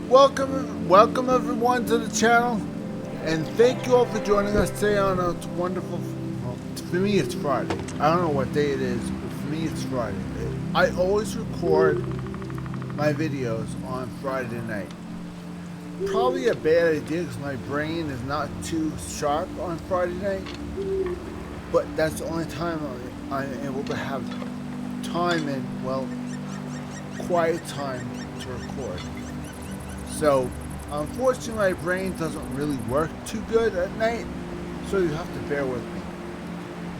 Welcome everyone to the channel, and thank you all for joining us today on a wonderful. Well, for me, it's Friday. I don't know what day it is, but for me, it's Friday. I always record my videos on Friday night. Probably a bad idea because my brain is not too sharp on Friday night, but that's the only time I'm able to have time and, well, quiet time to record. So, unfortunately, my brain doesn't really work too good at night, so you have to bear with me.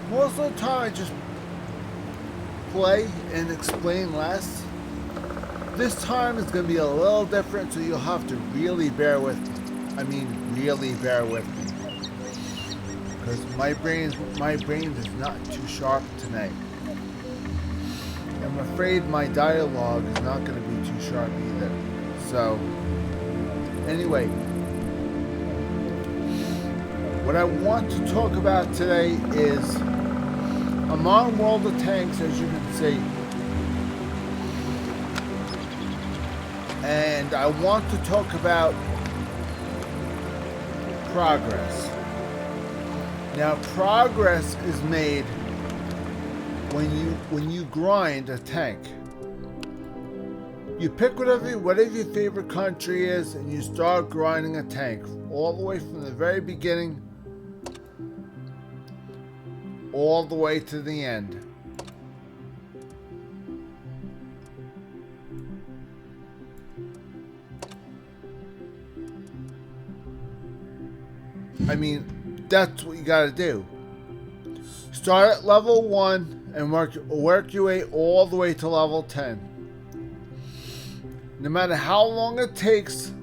Most of the time, I just play and explain less. This time is going to be a little different, so you'll have to really bear with me. I mean, really bear with me, because my brain is not too sharp tonight. I'm afraid my dialogue is not going to be too sharp either. So. Anyway, what I want to talk about today is I'm on World of Tanks, as you can see, and I want to talk about progress. Now, progress is made when you grind a tank. You pick whatever your favorite country is, and you start grinding a tank all the way from the very beginning all the way to the end. I mean, that's what you gotta do. Start at level 1 and work your way all the way to level 10. No matter how long it takes,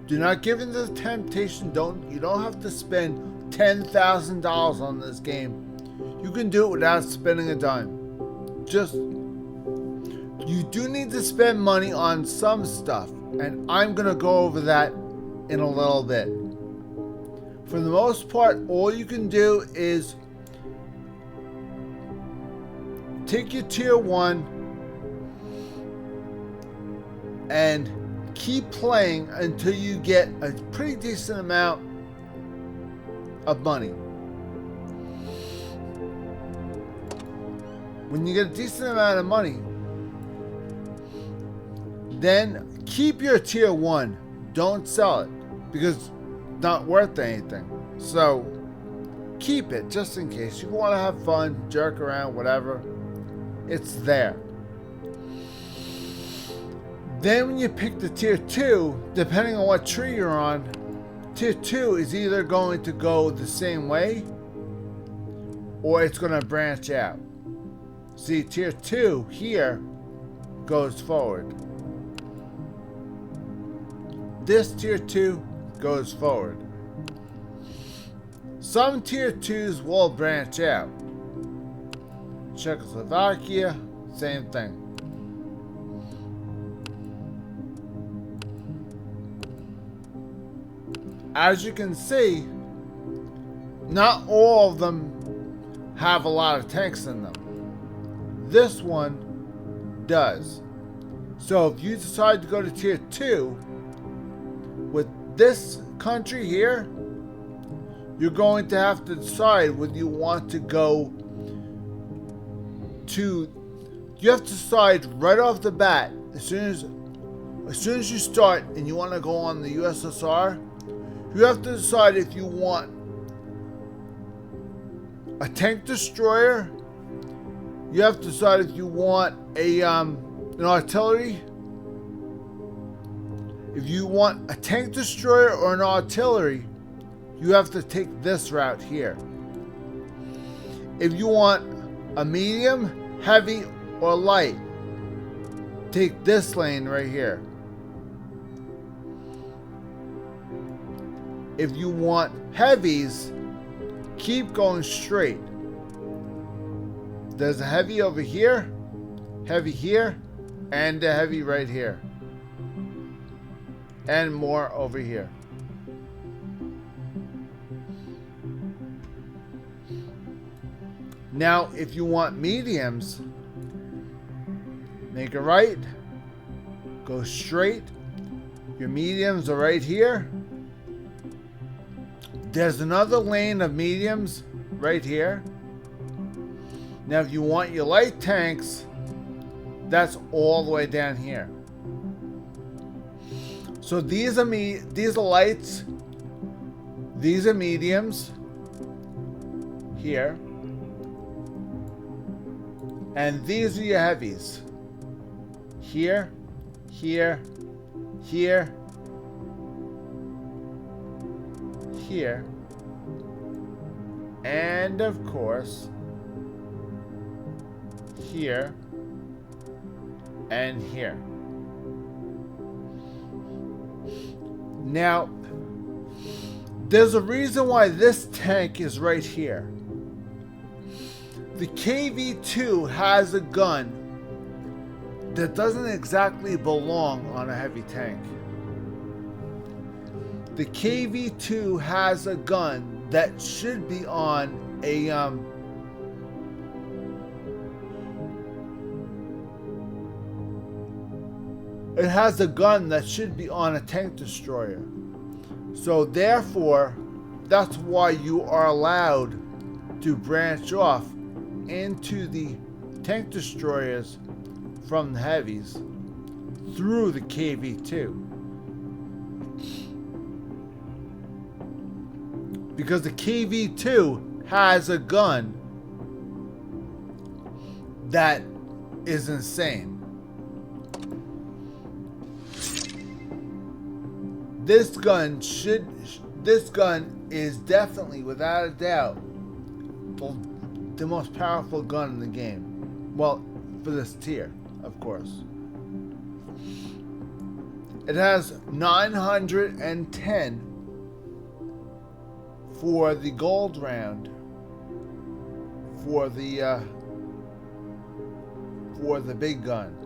do not give in to the temptation. You don't have to spend $10,000 on this game. You can do it without spending a dime. You do need to spend money on some stuff, and I'm gonna go over that in a little bit. For the most part, all you can do is take your tier 1 and keep playing until you get a pretty decent amount of money. When you get a decent amount of money, then keep your tier 1. Don't sell it because it's not worth anything. So keep it just in case you want to have fun, jerk around, whatever. It's there. Then when you pick the tier 2, depending on what tree you're on, tier 2 is either going to go the same way or it's going to branch out. See, tier 2 here goes forward. This tier 2 goes forward. Some tier 2s will branch out. Czechoslovakia, same thing. As you can see, not all of them have a lot of tanks in them. This one does. So if you decide to go to tier 2 with this country here, you're going to have to decide whether you want to go to. You have to decide right off the bat, as soon as you start and you want to go on the USSR. You have to decide if you want a tank destroyer. You have to decide if you want an artillery. If you want a tank destroyer or an artillery, you have to take this route here. If you want a medium, heavy, or light, take this lane right here. If you want heavies, keep going straight. There's a heavy over here, and a heavy right here. And more over here. Now, if you want mediums, make a right, go straight, Your mediums are right here. There's another lane of mediums right here. Now if you want your light tanks, that's all the way down here. So these are lights. These are mediums here. And these are your heavies. Here, here, here, here, and of course, here and here. Now, there's a reason why this tank is right here. The KV2 has a gun that doesn't exactly belong on a heavy tank. The KV2 has a gun that should be on a it has a gun that should be on a tank destroyer. So therefore, that's why you are allowed to branch off into the tank destroyers from the heavies through the KV2. Because the KV2 has a gun that is insane. This gun is definitely, without a doubt, the most powerful gun in the game. Well, for this tier, of course. It has 910 for the gold round for the big gun.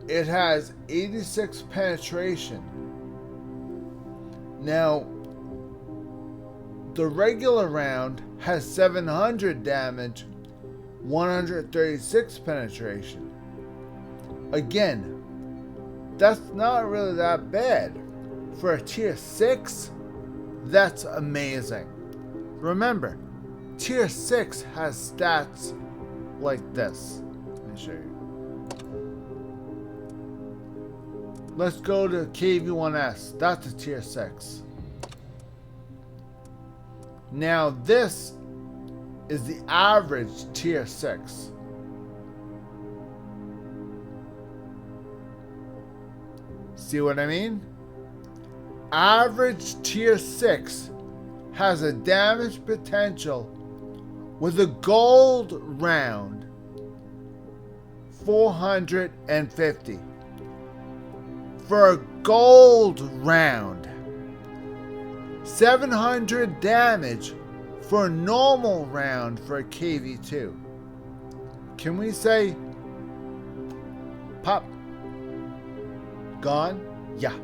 It has 86 penetration. Now, the regular round has 700 damage, 136 penetration. Again, that's not really that bad. For a tier 6, that's amazing. Remember, tier 6 has stats like this. Let me show you. Let's go to KV1S. That's a tier 6. Now this is the average tier 6. See what I mean? Average tier 6 has a damage potential with a gold round 450. For a gold round, 700 damage for a normal round for a KV2. Can we say pop? Gone? Yeah.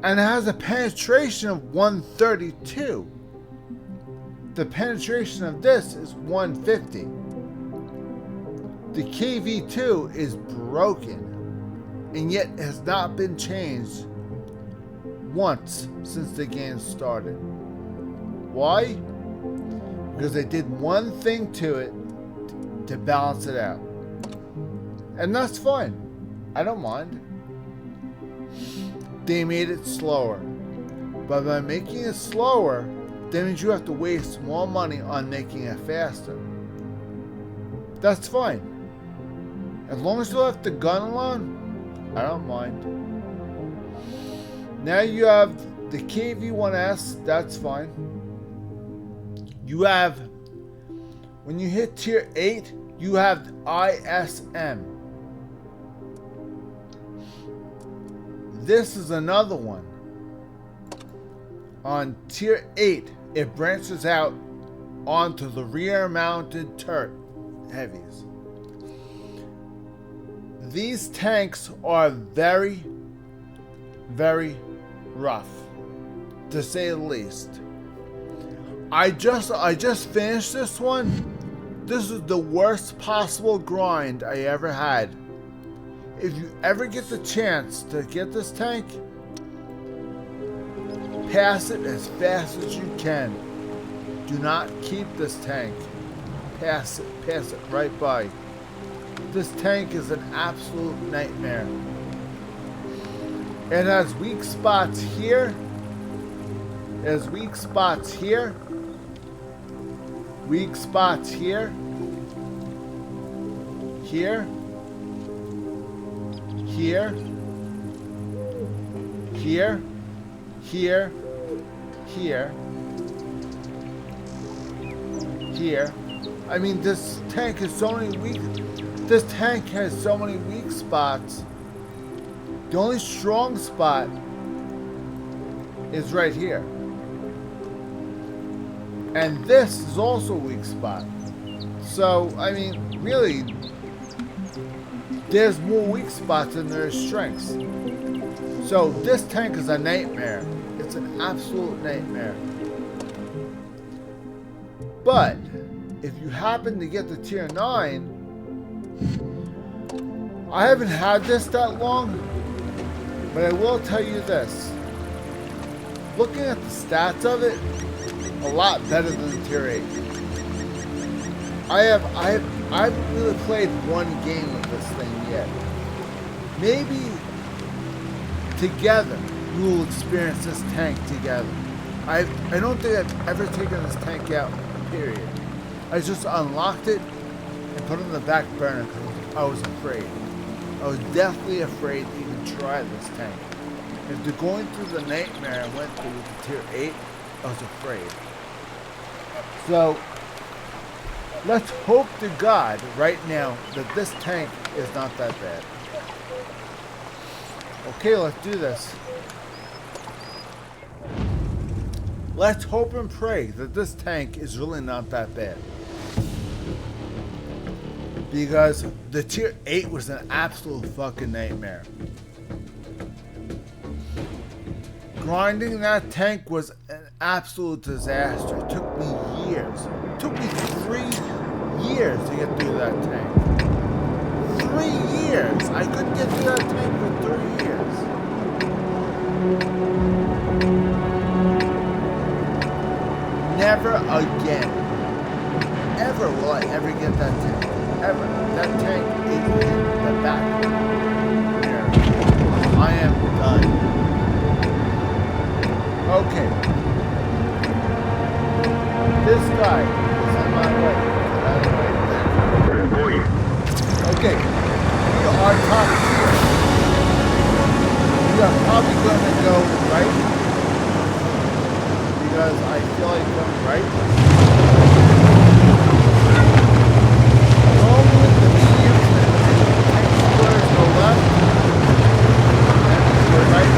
And it has a penetration of 132. The penetration of this is 150. The KV2 is broken, and yet has not been changed once since the game started. Why? Because they did one thing to it to balance it out. And that's fine. I don't mind. They made it slower. But by making it slower, that means you have to waste more money on making it faster. That's fine. As long as you left the gun alone, I don't mind. Now you have the KV1S, that's fine. You have, when you hit tier 8, you have ISM. This is another one. On tier 8, it branches out onto the rear mounted turret heavies. These tanks are very, very rough, to say the least. I just finished this one. This is the worst possible grind I ever had. if you ever get the chance to get this tank, pass it as fast as you can. Do not keep this tank. Pass it right by. This tank is an absolute nightmare. It has weak spots here. It has weak spots here. Weak spots here. Here. Here. Here. Here. Here. Here. I mean, this tank has so many weak. This tank has so many weak spots. The only strong spot is right here. And this is also a weak spot. So, I mean, really, there's more weak spots than there is strengths. So, this tank is a nightmare. It's an absolute nightmare. But, if you happen to get the tier 9, I haven't had this that long, but I will tell you this. Looking at the stats of it, a lot better than the tier 8. I haven't really played one game of this thing yet. Maybe together we will experience this tank together. I don't think I've ever taken this tank out, period. I just unlocked it and put it in the back burner because I was afraid. I was definitely afraid to even try this tank. After going through the nightmare I went through with the tier 8, I was afraid. So, let's hope to God right now that this tank is not that bad. Okay, let's do this. Let's hope and pray that this tank is really not that bad. Because the tier 8 was an absolute fucking nightmare. Grinding that tank was an absolute disaster. It took me years. It took me 3 years to get through that tank. 3 years! I couldn't get through that tank for 3 years. Never again. Ever will I ever get that tank. Ever. That tank is in the back there. I am done. Okay. This guy is in my way. Okay. We are top tier. We are probably going to go right. Because I feel like going right. Normally the mediums and squares go left. And go right.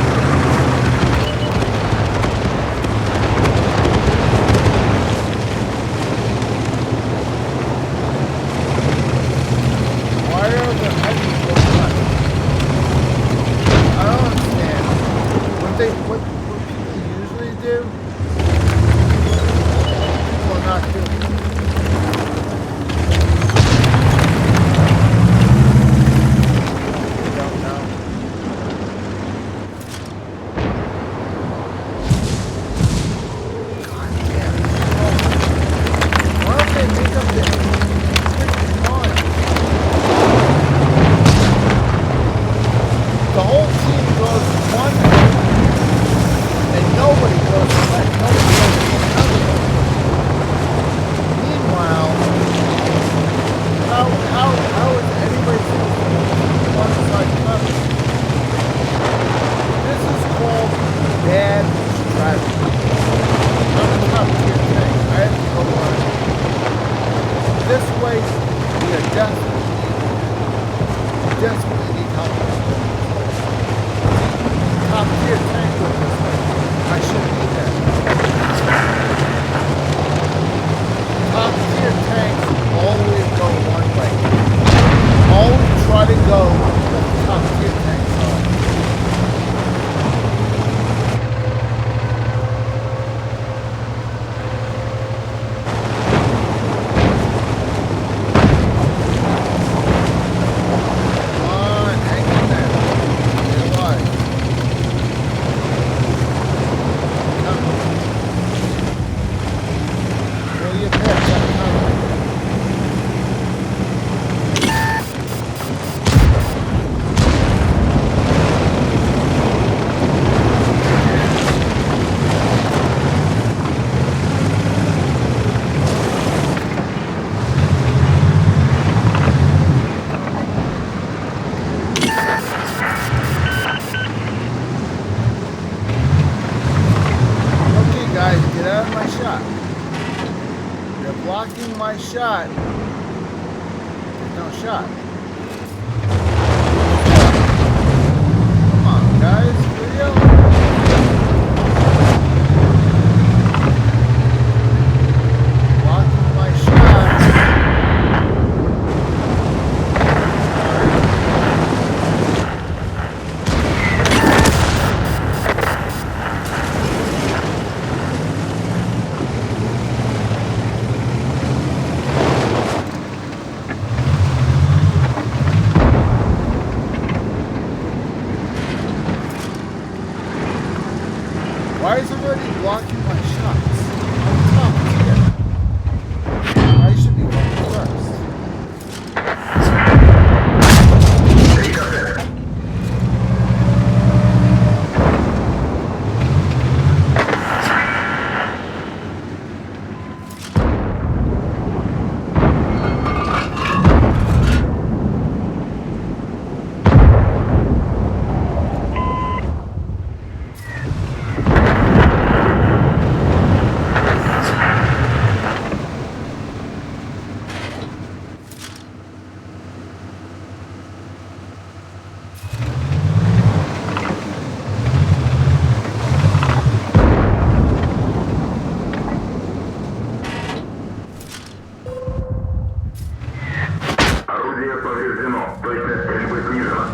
Why are the heavies going left? I don't understand. What people usually do, people are not doing it. Hang my shot. There's no shot. Come on, guys. For real? Blocking my shots. Why is everybody blocking my shots? I'm top tier. I should be going first. Орудие повреждено. Точность стрельбы снижена.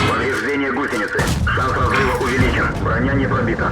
Повреждение гусеницы. Шанс разрыва увеличен. Броня не пробита.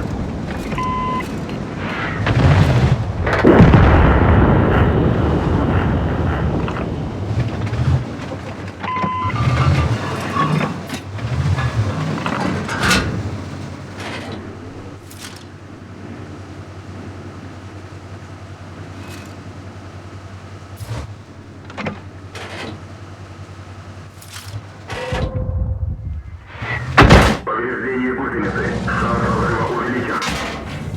Повреждение гусеницы. Шанс разрыва увеличен.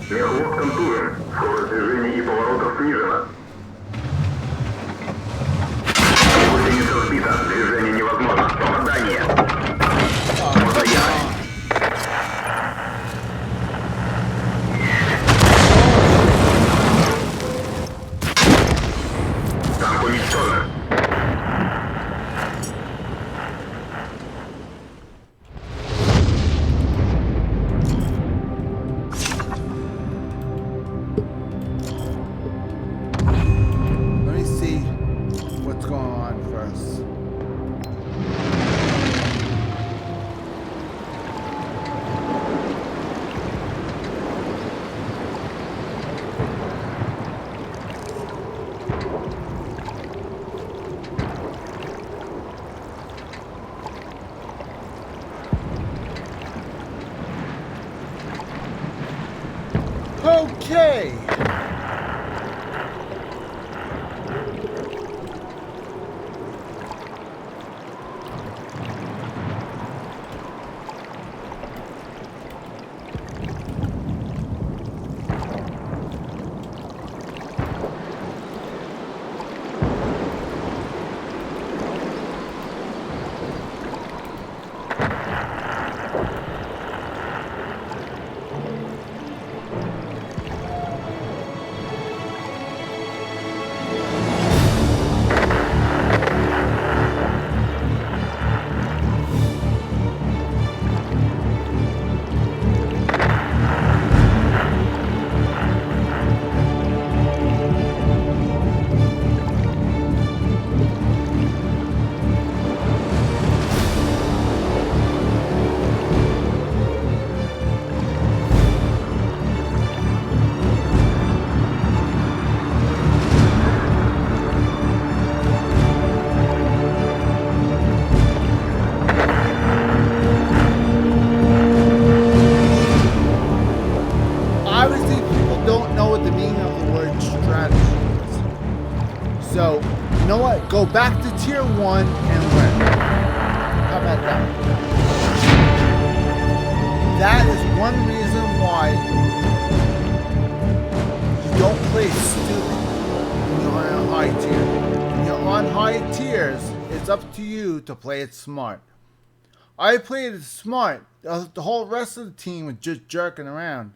Мехвод контужен. Скорость движения и поворотов снижена. Гусеница сбита. Движение невозможно. Попадание. Постоянно. Танк уничтожен. Let me see what's going on first. Okay. So, you know what? Go back to tier 1 and learn. How about that? That is one reason why you don't play stupid when you're on a high tier. When you're on high tiers, it's It's up to you to play it smart. I played it smart. The whole rest of the team was just jerking around,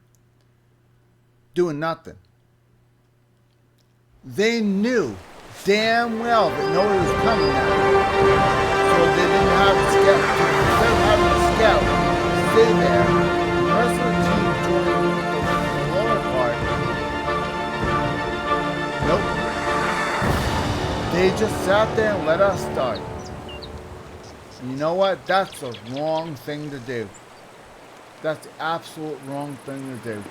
doing nothing. They knew damn well that nobody was coming now. So they didn't have a scout. Instead of having a scout stay there, the rest of the team joined the lower part. Nope. They just sat there and let us start. You know what? That's the wrong thing to do. That's the absolute wrong thing to do.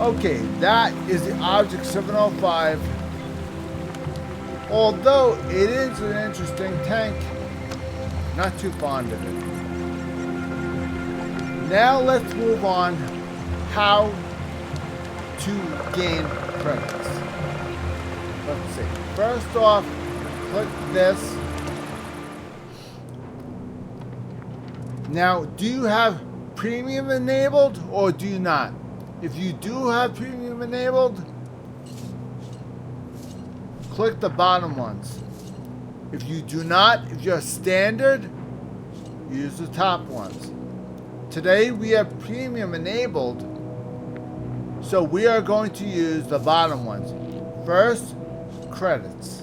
Okay, that is the Object 705. Although it is an interesting tank, not too fond of it. Now let's move on how to gain credits. Let's see. First off, click this. Now, do you have premium enabled or do you not? If you do have premium enabled, click the bottom ones. If you do not, if you're standard, use the top ones. Today we have premium enabled, so we are going to use the bottom ones. First, credits.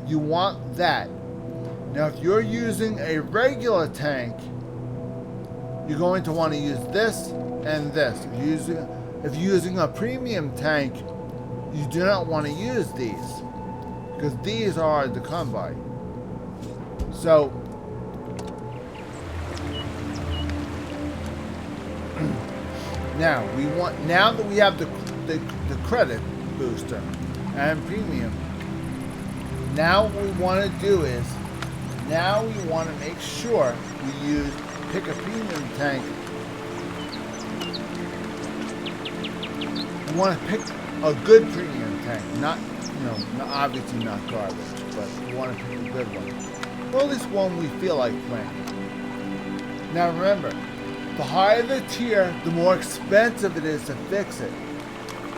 You want that. Now if you're using a regular tank, you're going to want to use this and this. If you're using a premium tank, you do not want to use these, because these are hard to come by. So now that we have the credit booster and premium, now what we want to do is, now we want to make sure we pick a premium tank. You want to pick a good premium tank, not obviously not garbage, but you want to pick a good one, or at least one we feel like playing. Now remember, the higher the tier, the more expensive it is to fix it.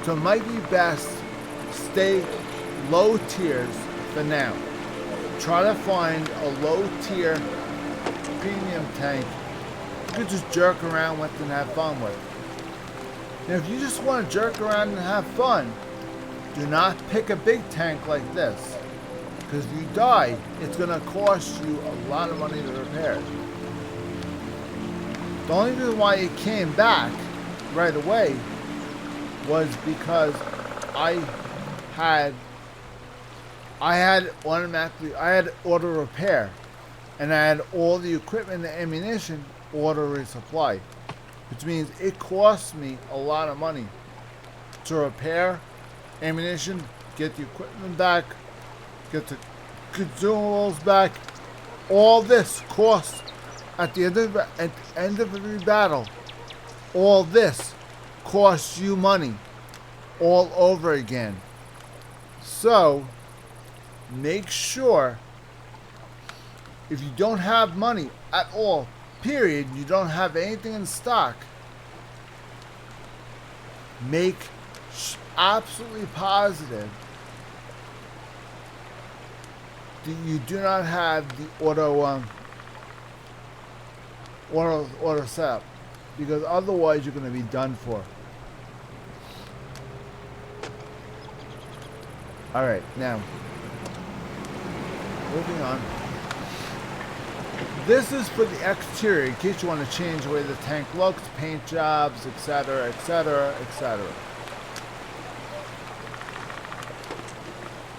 So it might be best stay low tiers for now. Try to find a low tier premium tank you could just jerk around with and have fun with. Now if you just want to jerk around and have fun, do not pick a big tank like this, because if you die, it's going to cost you a lot of money to repair. The only reason why it came back right away was because I had auto repair, and I had all the equipment and ammunition auto resupply, which means it costs me a lot of money to repair ammunition, get the equipment back, get the consumables back. All this costs at the end of every battle. All this costs you money all over again. So make sure, if you don't have money at all, period, you don't have anything in stock, make absolutely positive that you do not have the auto setup, because otherwise you're going to be done for. Alright, now moving on. This is for the exterior, in case you want to change the way the tank looks, paint jobs, etc., etc., etc.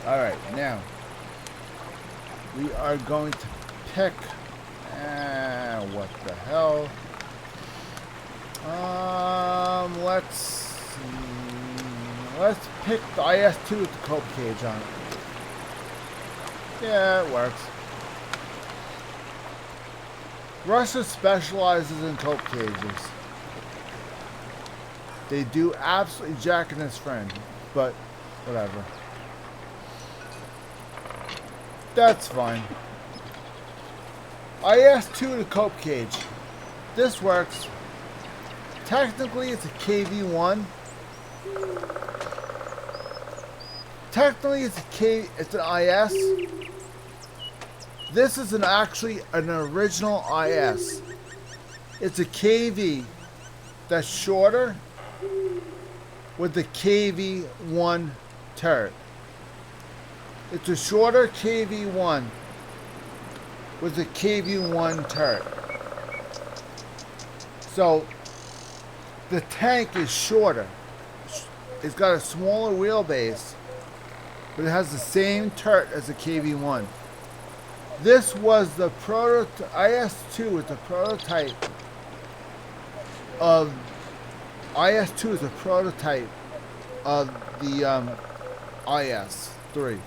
Alright, now we are going to pick, what the hell? Let's pick the IS-2 with the cope cage on it. Yeah, it works. Russia specializes in cope cages. They do absolutely Jack and his friend, but whatever. That's fine. IS-2 to cope cage. This works. technically it's a KV1. Technically it's an IS. This is actually an original IS. It's a KV that's shorter with the KV1 turret. It's a shorter KV1 with a KV1 turret. So the tank is shorter. It's got a smaller wheelbase, but it has the same turret as the KV1. This was the prototype. IS-2 was the prototype of IS-2 is a prototype of the IS-3.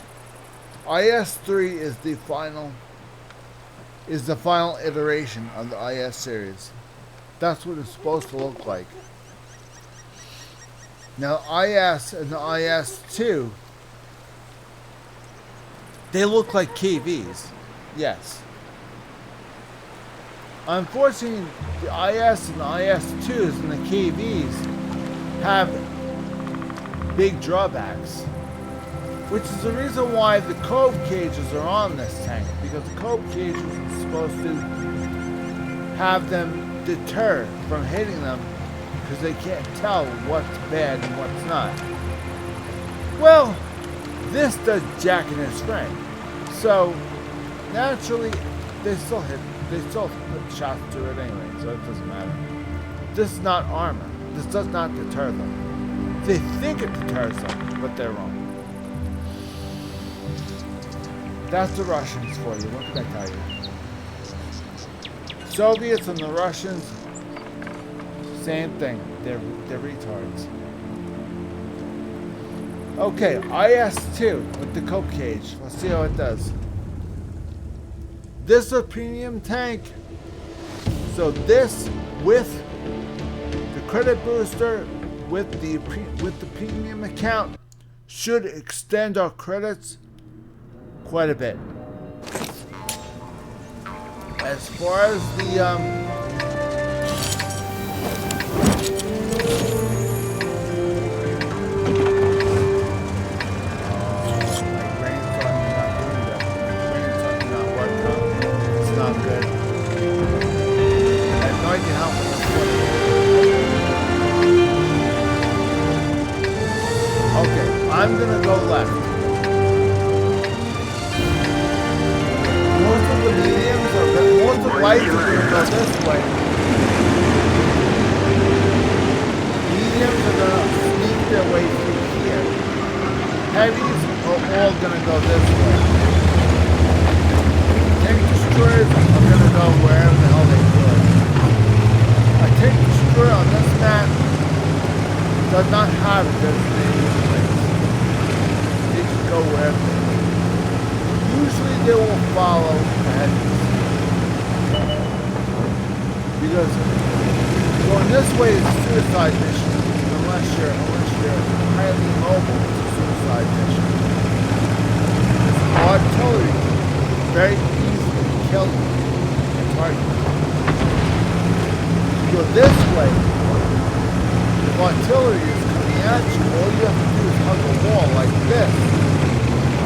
IS-3 is the final iteration of the IS series. That's what it's supposed to look like. Now IS and the IS-2, they look like KVs. Yes. Unfortunately, the IS and the IS-2s and the KVs have big drawbacks, which is the reason why the cove cages are on this tank, because the cove cages are supposed to have them deter from hitting them because they can't tell what's bad and what's not. Well, this does jack in its frame, so naturally they still put shots to it anyway, so it doesn't matter. This is not armor. This does not deter them. They think it deters them, but they're wrong. That's the Russians for you. What can I tell you? Soviets and the Russians, same thing. They're retards. Okay, IS-2 with the cope cage. Let's see how it does. This is a premium tank. So this with the credit booster with the premium account should extend our credits quite a bit. As far as the I'm gonna go left. Most of the mediums are most of the lights are gonna go this way. Mediums are gonna sneak their way through here. Heavies are all gonna go this way. Tank destroyers are gonna go wherever the hell they could. A tank destroyer on this map does not have a designated place. Go wherever they go. Usually they will follow the heavies. Because going this way is a suicide mission unless you're highly mobile. It's a suicide mission. This artillery can very easily kill you and target you. If you go this way, if artillery is coming at you, all you have to do is hug a wall like this.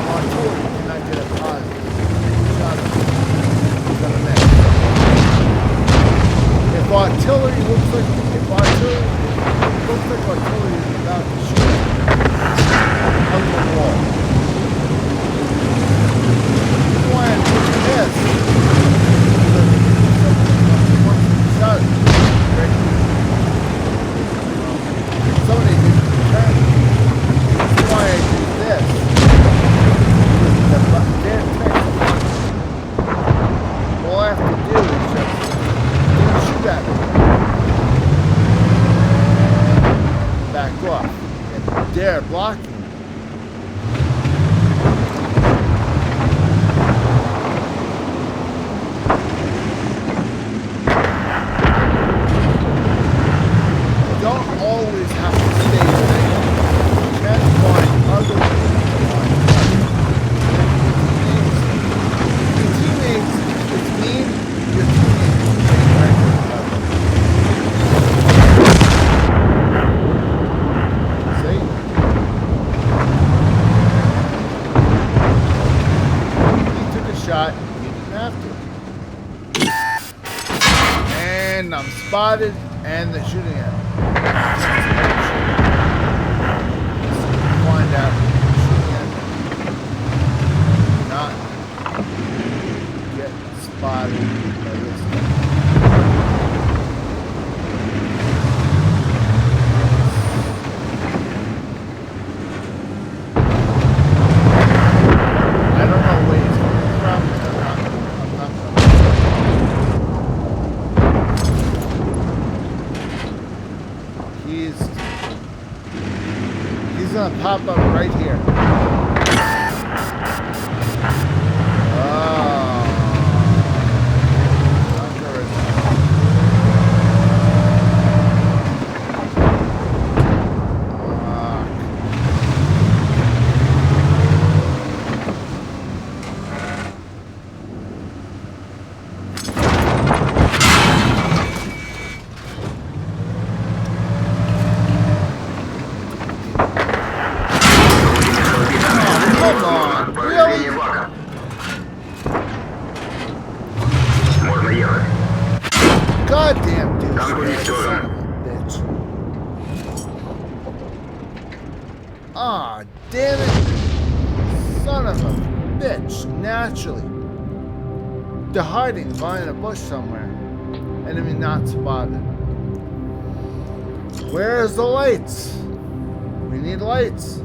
Artillery cannot get a positive shot at you. It's gonna miss. If artillery looks like artillery is about to shoot, hug the wall. Why I'm doing this? Once it's shot, right? Somebody didn't return. That's why I do this. shot. You didn't have to. And I'm spotted, and they're shooting at me. Find out who's shooting at me. Not get spotted by this thing. I don't know where he's coming from. I'm not He's gonna pop up right here. Come on, really? Можно ехать. Goddamn dude, Танк уничтожен. bitch. Ah, damn it. Son of a bitch, naturally. They're hiding behind a bush somewhere. Enemy not spotted. Where's the lights? We need lights.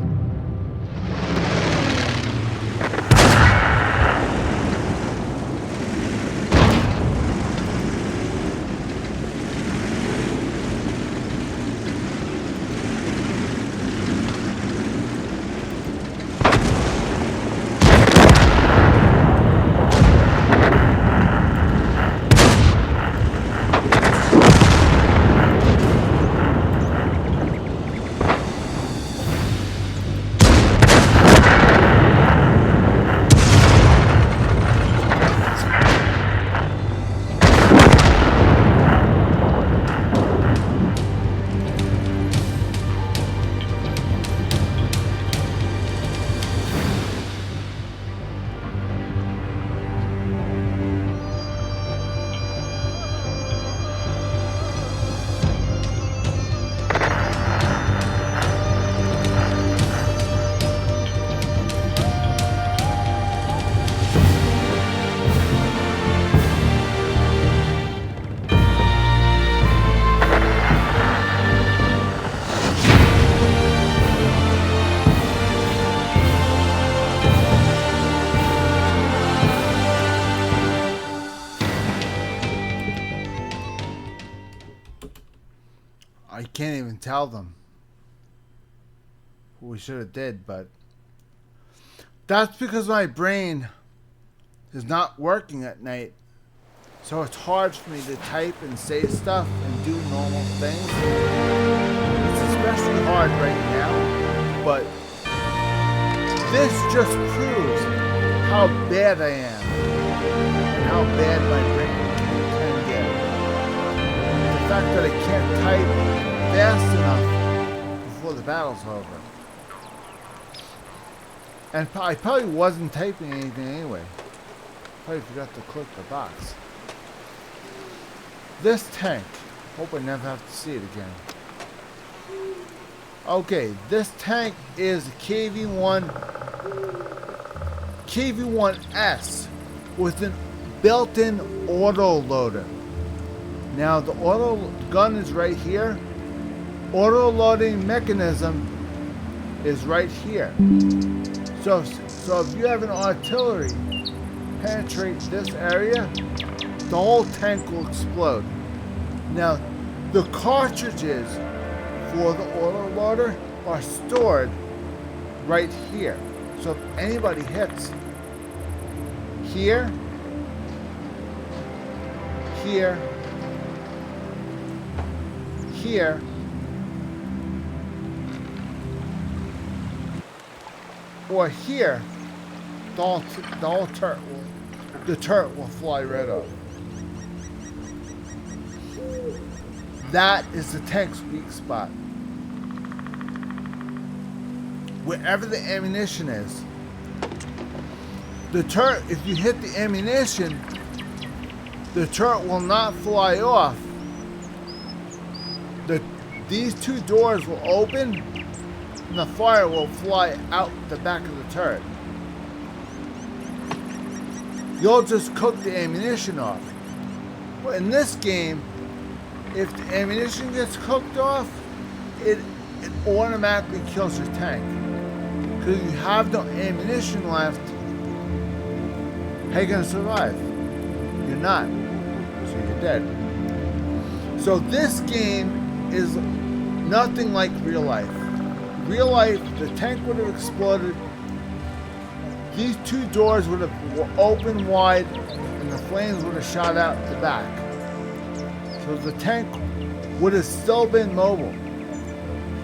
I can't even tell them. We should have did, but that's because my brain is not working at night. So it's hard for me to type and say stuff and do normal things. It's especially hard right now, but this just proves how bad I am and how bad my brain can get. The fact that I can't type fast enough before the battle's over. And I probably wasn't typing anything anyway. Probably forgot to click the box. This tank. Hope I never have to see it again. Okay, this tank is KV-1S with a built-in auto loader. Now the auto gun is right here. Auto loading mechanism is right here. So if you have an artillery penetrate this area, the whole tank will explode. Now, the cartridges for the auto loader are stored right here. So if anybody hits here, here, here, or here, the turret will fly right up. That is the tank's weak spot. Wherever the ammunition is, The turret, if you hit the ammunition, the turret will not fly off. These two doors will open and the fire will fly out the back of the turret. You'll just cook the ammunition off. But in this game, if the ammunition gets cooked off, it automatically kills your tank. Because if you have no ammunition left, how are you going to survive? You're not. So you're dead. So this game is nothing like real life. Real life, the tank would have exploded. These two doors would have opened wide and the flames would have shot out the back. So the tank would have still been mobile.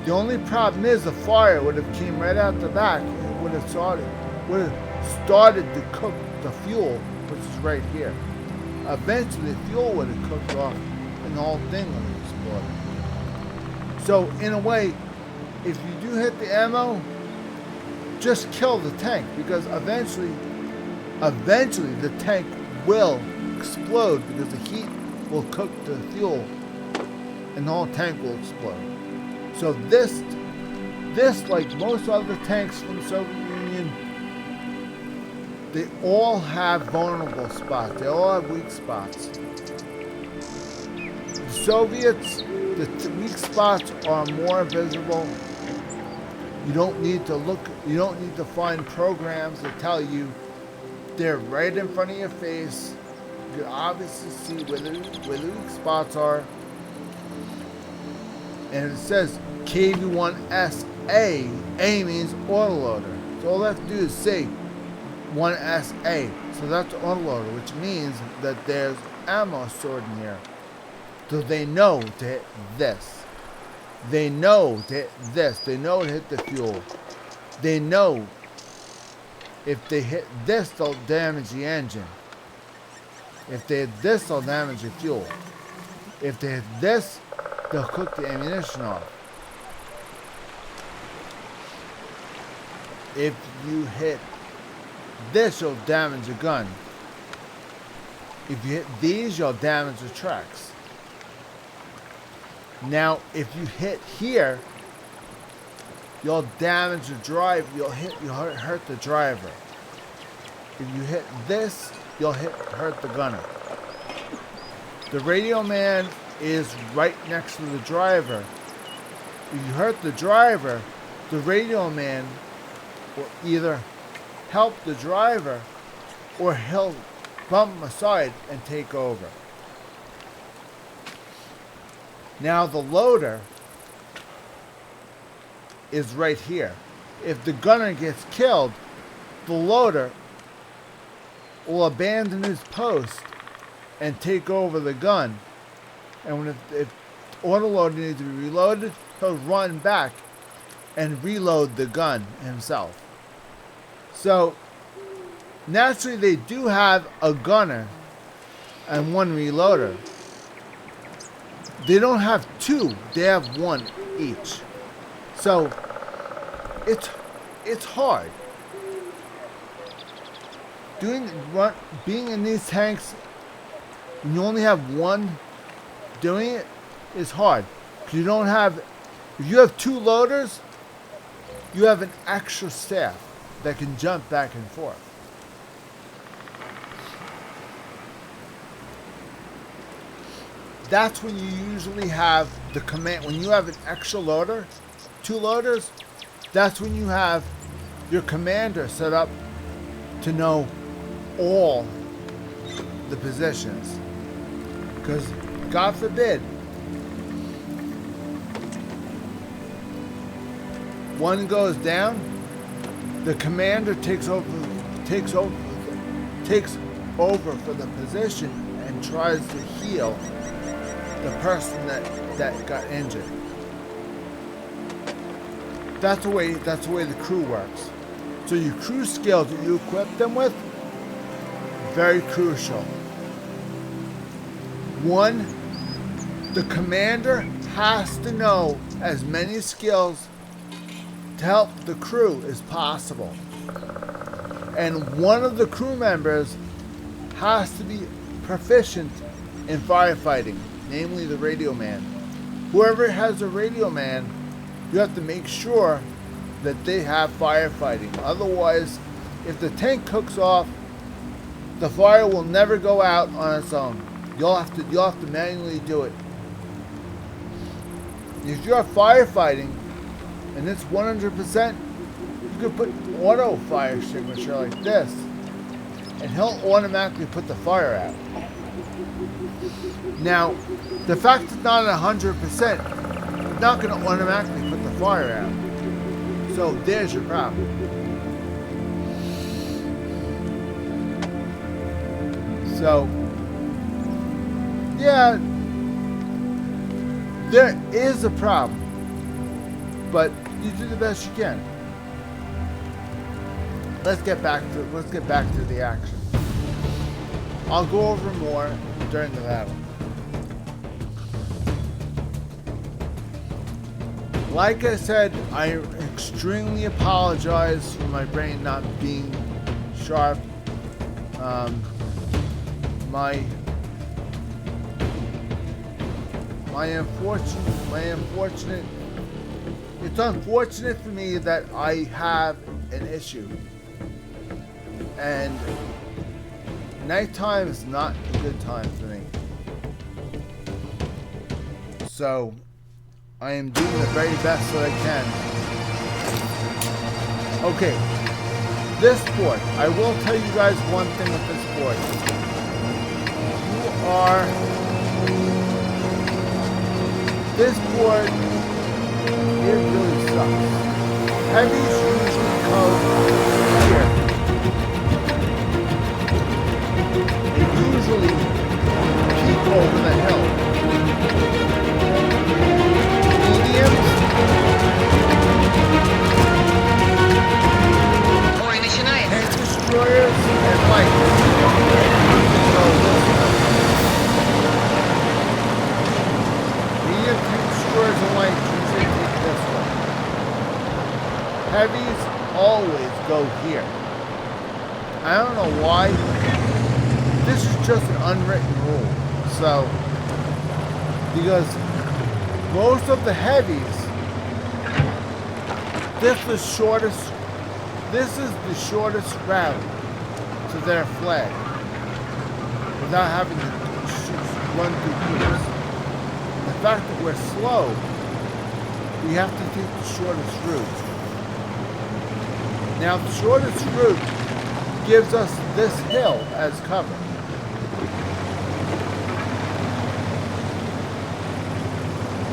The only problem is the fire would have came right out the back and would have started to cook the fuel, which is right here. Eventually the fuel would have cooked off and the whole thing would have exploded. So in a way, if you do hit the ammo, just kill the tank, because eventually the tank will explode because the heat will cook the fuel and the whole tank will explode. So this like most other tanks from the Soviet Union, they all have vulnerable spots. They all have weak spots. The Soviets, the weak spots are more visible. You don't need to look, you don't need to find programs that tell you. They're right in front of your face. You can obviously see where the weak spots are. And it says KV-1SA. A means autoloader. So all I have to do is say 1SA. So that's autoloader, which means that there's ammo stored in here. So they know to hit this. They know to hit this. They know to hit the fuel. They know if they hit this, they'll damage the engine. If they hit this, they'll damage the fuel. If they hit this, they'll cook the ammunition off. If you hit this, you'll damage the gun. If you hit these, you'll damage the tracks. Now, if you hit here, you'll damage the drive. You'll hurt the driver. If you hit this, you'll hurt the gunner. The radio man is right next to the driver. If you hurt the driver, the radio man will either help the driver or he'll bump him aside and take over. Now the loader is right here. If the gunner gets killed, the loader will abandon his post and take over the gun. And if autoloader needs to be reloaded, he'll run back and reload the gun himself. So naturally they do have a gunner and one reloader. They don't have two, they have one each. So it's hard. Being in these tanks, when you only have one doing it, is hard. If you have two loaders, you have an extra staff that can jump back and forth. That's when you usually have the command. When you have an extra loader, two loaders, that's when you have your commander set up to know all the positions. Because, God forbid, one goes down, the commander takes over for the position and tries to heal the person that got injured. That's the way the crew works. So your crew skills that you equip them with, very crucial. One, the commander has to know as many skills to help the crew as possible. And one of the crew members has to be proficient in firefighting, namely the radio man. Whoever has a radio man, you have to make sure that they have firefighting. Otherwise, if the tank cooks off, the fire will never go out on its own. You'll have to manually do it. If you're firefighting and it's 100%, you could put auto fire extinguisher like this, and he'll automatically put the fire out. Now, the fact it's not 100%, it's not going to automatically put the fire out. So there's your problem. So, yeah, there is a problem, but you do the best you can. Let's get back to the action. I'll go over more during the battle. Like I said, I extremely apologize for my brain not being sharp. It's unfortunate for me that I have an issue. And nighttime is not a good time for me. So I am doing the very best that I can. Okay, this board. I will tell you guys one thing with this board. This board, it really sucks. Heavies usually go here. They usually peek over the hill. Mediums. Ой, начинается. Tank destroyers and lights. So this way. Medium tank destroyers and lights usually take this way. Heavies always go here. I don't know why. This is just an unwritten rule. So, because most of the heavies, this is the shortest route to their flag without having to run through groups. The fact that we're slow, we have to take the shortest route. Now the shortest route gives us this hill as cover.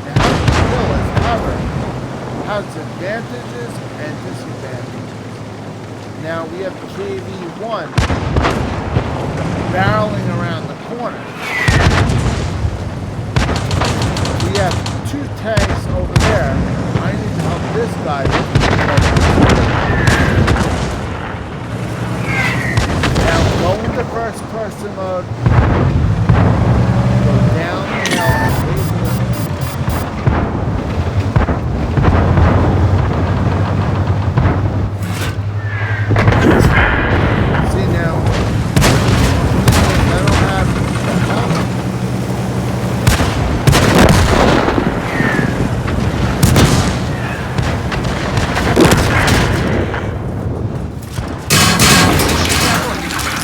And having the hill as cover has advantages and disadvantages. Now we have KV-1 barreling around the corner. We have two tanks over there. I need to help this guy. Now go into first person mode. Go down the hill and wait for the see now. I don't have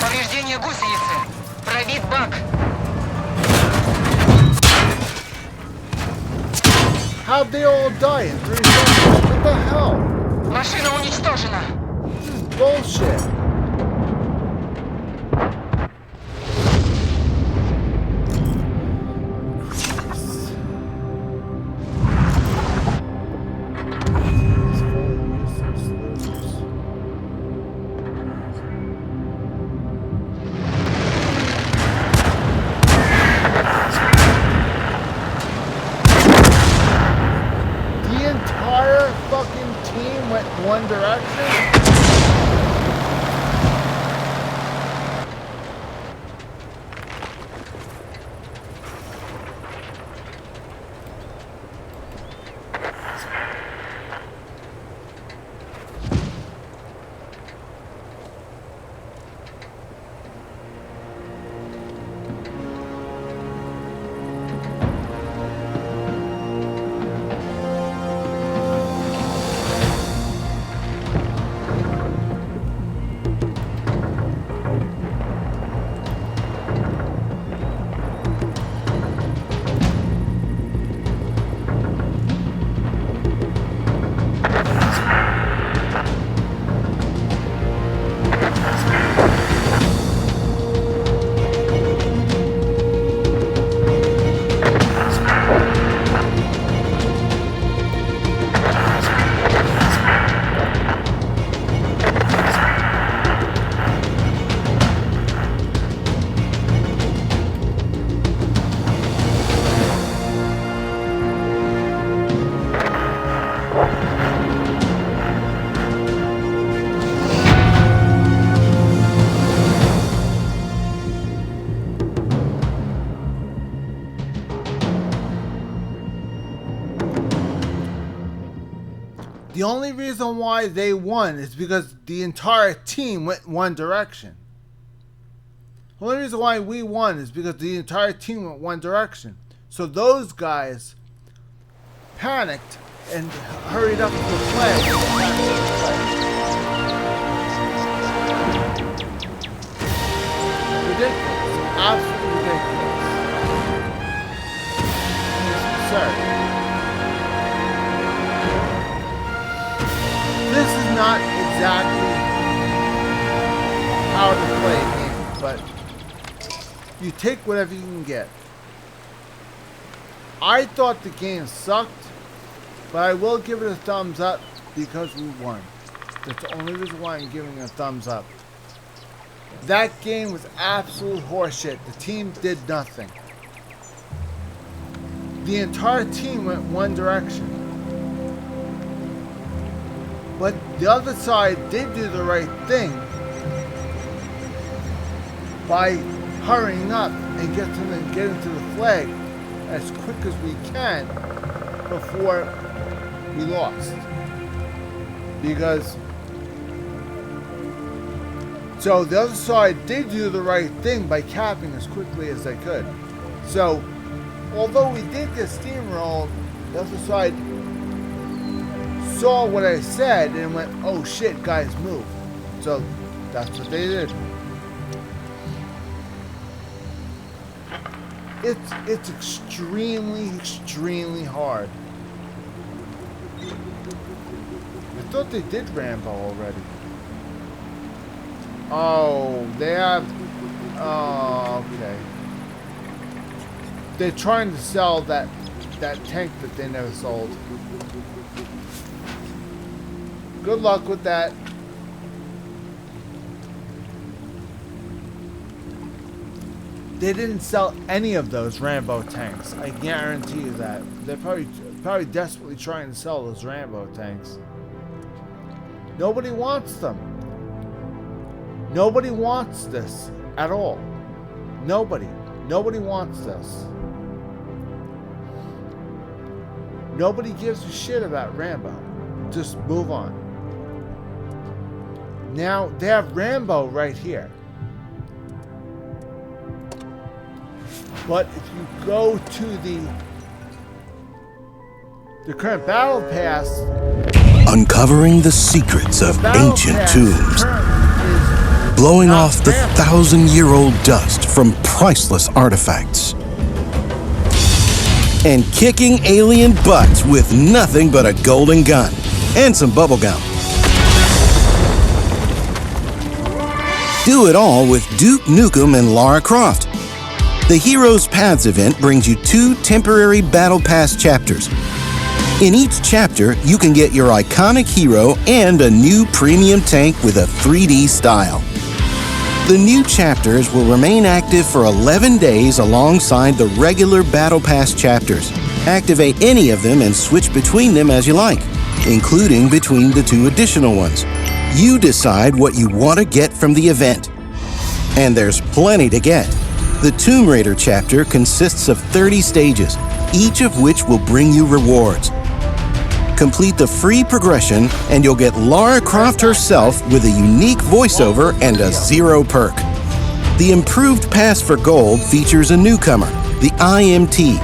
Повреждение гусеницы. Пробит бак. how'd they all die in 3 seconds? What the hell? Машина уничтожена. This is bullshit. The entire fucking team went one direction? The only reason why they won is because the entire team went one direction. The only reason why we won is because the entire team went one direction. So those guys panicked and hurried up to the flag. Ridiculous. Absolutely ridiculous. It's absurd. This is not exactly how to play a game, but you take whatever you can get. I thought the game sucked, but I will give it a thumbs up because we won. That's the only reason why I'm giving it a thumbs up. That game was absolute horseshit. The team did nothing. The entire team went one direction. But the other side did do the right thing by hurrying up and getting to the flag as quick as we can before we lost. So the other side did do the right thing by capping as quickly as they could. So although we did get steamrolled, the other side saw what I said and went, oh shit, guys, move. So that's what they did. It's extremely, extremely hard. I thought they did Rambo already. Oh, they have... Oh, okay. They're trying to sell that tank that they never sold. Good luck with that. They didn't sell any of those Rambo tanks. I guarantee you that. They're probably desperately trying to sell those Rambo tanks. Nobody wants them. Nobody wants this at all. Nobody. Nobody wants this. Nobody gives a shit about Rambo. Just move on. Now, they have Rambo right here. But if you go to the current battle pass, uncovering the secrets of ancient tombs, blowing off the 1,000-year-old dust from priceless artifacts, and kicking alien butts with nothing but a golden gun and some bubble gum. Do it all with Duke Nukem and Lara Croft. The Heroes Paths event brings you 2 temporary Battle Pass chapters. In each chapter, you can get your iconic hero and a new premium tank with a 3D style. The new chapters will remain active for 11 days alongside the regular Battle Pass chapters. Activate any of them and switch between them as you like, including between the 2 additional ones. You decide what you want to get from the event. And there's plenty to get. The Tomb Raider chapter consists of 30 stages, each of which will bring you rewards. Complete the free progression and you'll get Lara Croft herself with a unique voiceover and a 0 perk. The improved pass for gold features a newcomer, the IMT,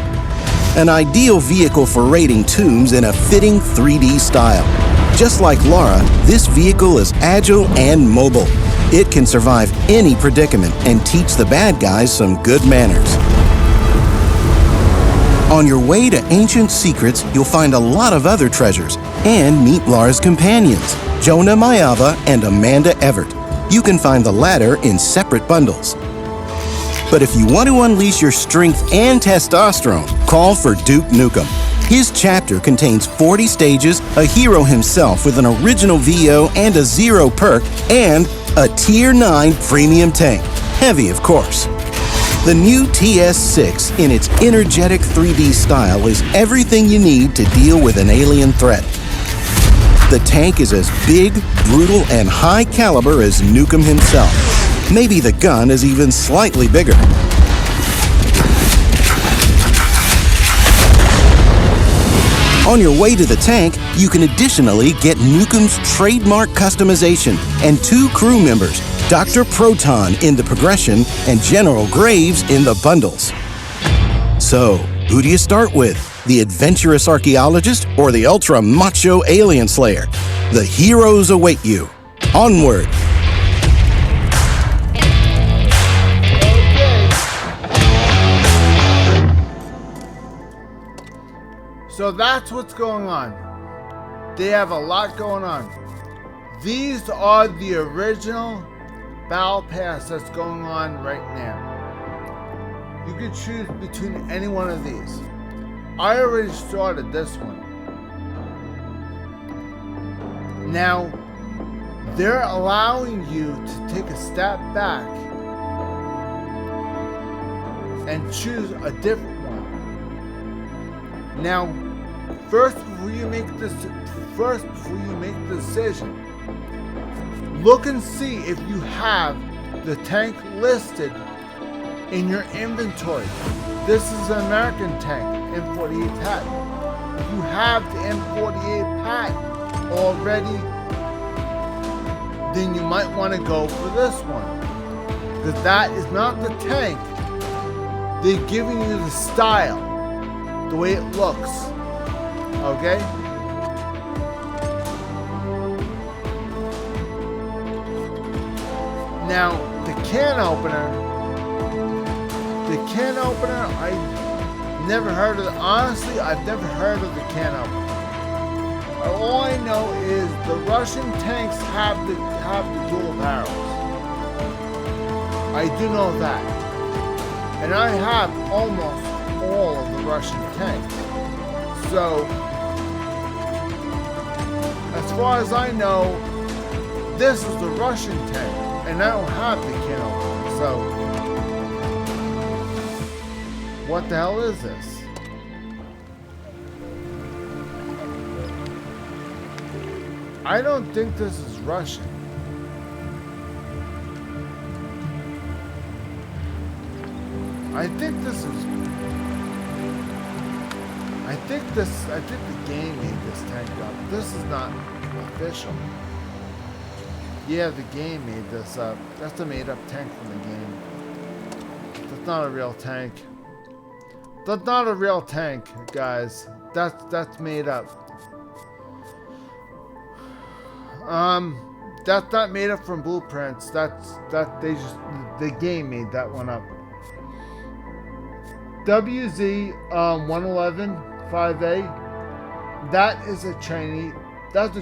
an ideal vehicle for raiding tombs in a fitting 3D style. Just like Lara, this vehicle is agile and mobile. It can survive any predicament and teach the bad guys some good manners. On your way to Ancient Secrets, you'll find a lot of other treasures and meet Lara's companions, Jonah Mayava and Amanda Everett. You can find the latter in separate bundles. But if you want to unleash your strength and testosterone, call for Duke Nukem. His chapter contains 40 stages, a hero himself with an original VO and a 0 perk, and a Tier 9 premium tank. Heavy, of course. The new TS6 in its energetic 3D style is everything you need to deal with an alien threat. The tank is as big, brutal, and high caliber as Nukem himself. Maybe the gun is even slightly bigger. On your way to the tank, you can additionally get Nukem's trademark customization and 2 crew members, Dr. Proton in the progression and General Graves in the bundles. So, who do you start with? The adventurous archaeologist or the ultra macho alien slayer? The heroes await you. Onward! So that's what's going on. They have a lot going on. These are the original Battle Pass that's going on right now. You can choose between any one of these. I already started this one. Now, they're allowing you to take a step back and choose a different one. Now, first before you make the decision, look and see if you have the tank listed in your inventory. This is an American tank, M48 patent. If you have the M48 patent already, then you might want to go for this one, because that is not the tank. They're giving you the style, the way it looks. Okay? Now, the can opener, I never heard of it. Honestly, I've never heard of the can opener. All I know is the Russian tanks have the dual barrels. I do know that. And I have almost all of the Russian tanks. So, as far as I know, this is the Russian tank, and I don't have the can opener. So, what the hell is this? I don't think this is Russian. I think the game made this tank up. This is not official. Yeah, the game made this up. That's a made up tank from the game. That's not a real tank. That's not a real tank, guys. That's made up. That's not made up from blueprints. The game made that one up. WZ 111 5A. That's a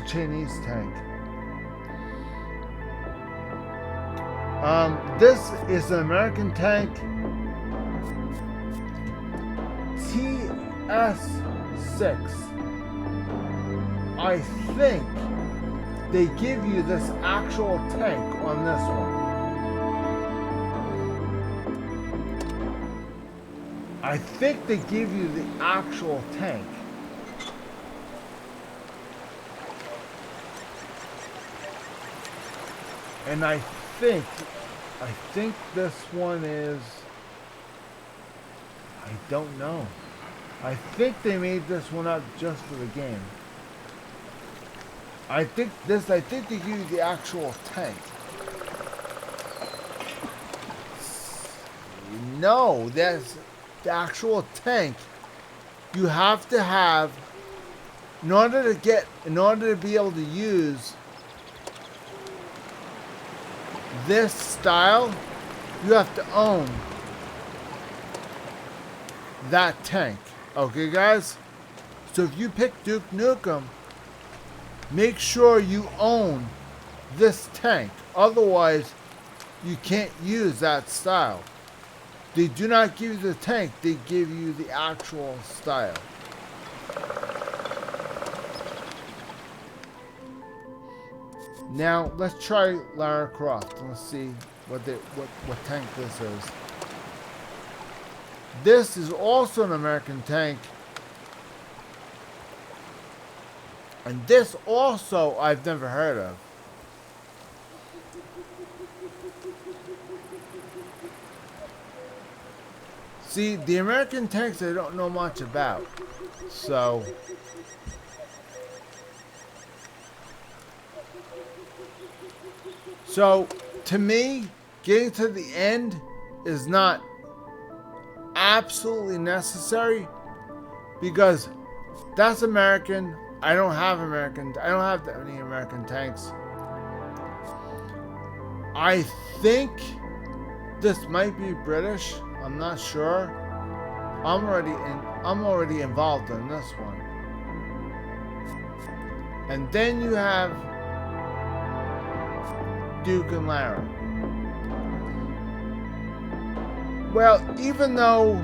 Chinese tank. This is an American tank. TS6. I think they give you this actual tank on this one. I think they give you the actual tank. And I think this one is, I don't know. I think they made this one up just for the game. I think they give you the actual tank. No, that's the actual tank. You have to have, in order to be able to use this style, you have to own that tank. Okay, guys? So if you pick Duke Nukem, make sure you own this tank. Otherwise, you can't use that style. They do not give you the tank, they give you the actual style. Now, let's try Lara Croft. Let's see what tank this is. This is also an American tank. And this also I've never heard of. See, the American tanks I don't know much about. So to me, getting to the end is not absolutely necessary because that's American. I don't have any American tanks. I think this might be British. I'm not sure. I'm already involved in this one. And then you have Duke and Lara. Well, even though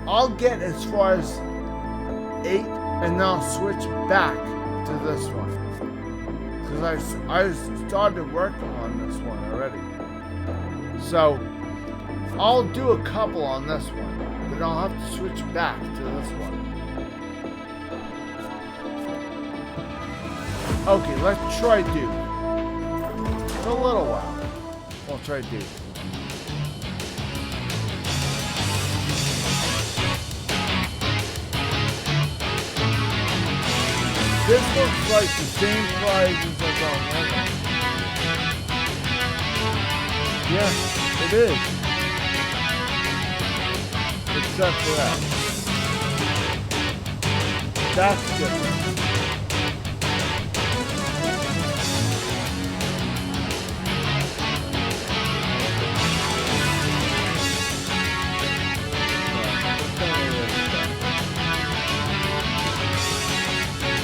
I'll get as far as 8 and then I'll switch back to this one. Because I started working on this one already. So I'll do a couple on this one, but I'll have to switch back to this one. Okay, let's try Duke. For a little while. We'll try Duke. This looks like the same price as what's on Amazon. Yeah, it is. Except for that. That's different.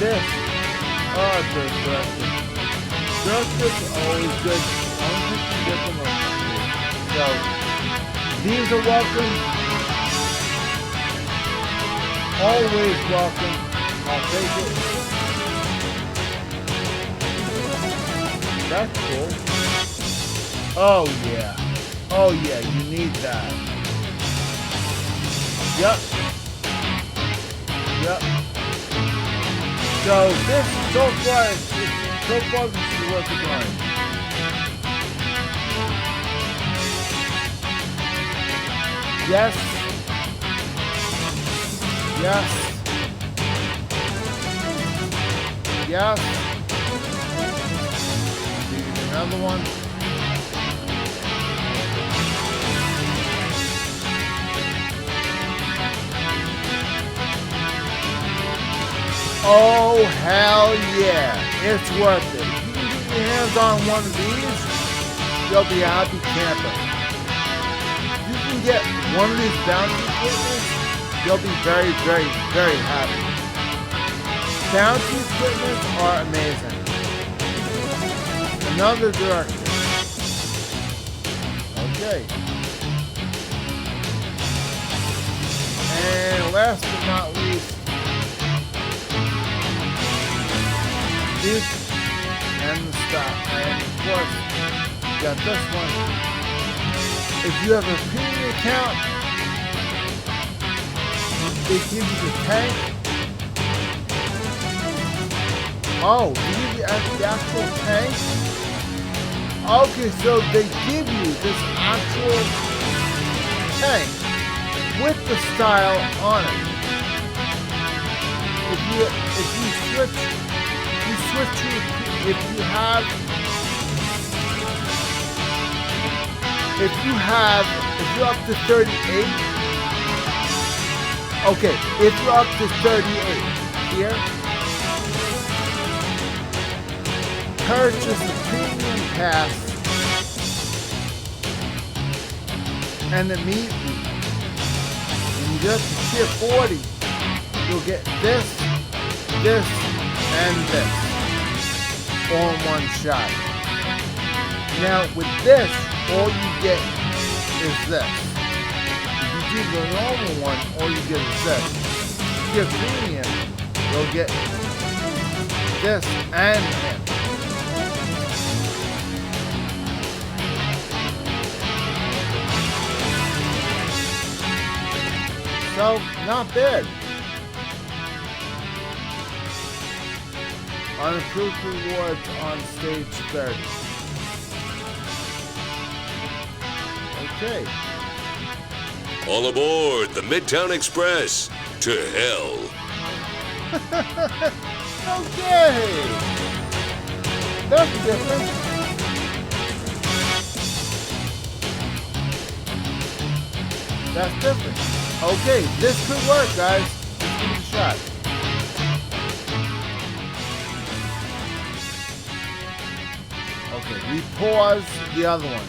This, oh, this direction. Direction's always good. I don't think you get them on here. So, these are welcome. Always welcome. I'll take it. That's cool. Oh yeah. Oh yeah, you need that. Yep. Yep. So this, so far this is worth the grind. Yes. Yes. Yes. Do another one. Oh, hell yeah. It's worth it. If you can get your hands on one of these, you'll be a happy camper. If you can get one of these bounty equipment, you'll be very, very, very happy. Bounty equipment are amazing. Another direction. Okay. And last but not least, Duke and the stock. And of course, you got this one. If you have a premium account, they give you the tank. Oh, they give you the actual tank? Okay, so they give you this actual tank with the style on it. If you switch to, if you're up to 38, okay, if you're up to 38 here, purchase the premium pass and immediately when you get up to tier 40, you'll get this, and this. All in one shot. Now with this, all you get is this. If you do the normal one, all you get is this. If you get premium, you'll get this and him. So, not bad. Unimproved rewards on stage 30. Okay. All aboard the Midtown Express. To hell. Okay. That's different. That's different. Okay, this could work, guys. Let's give it a shot. Okay, we pause the other one.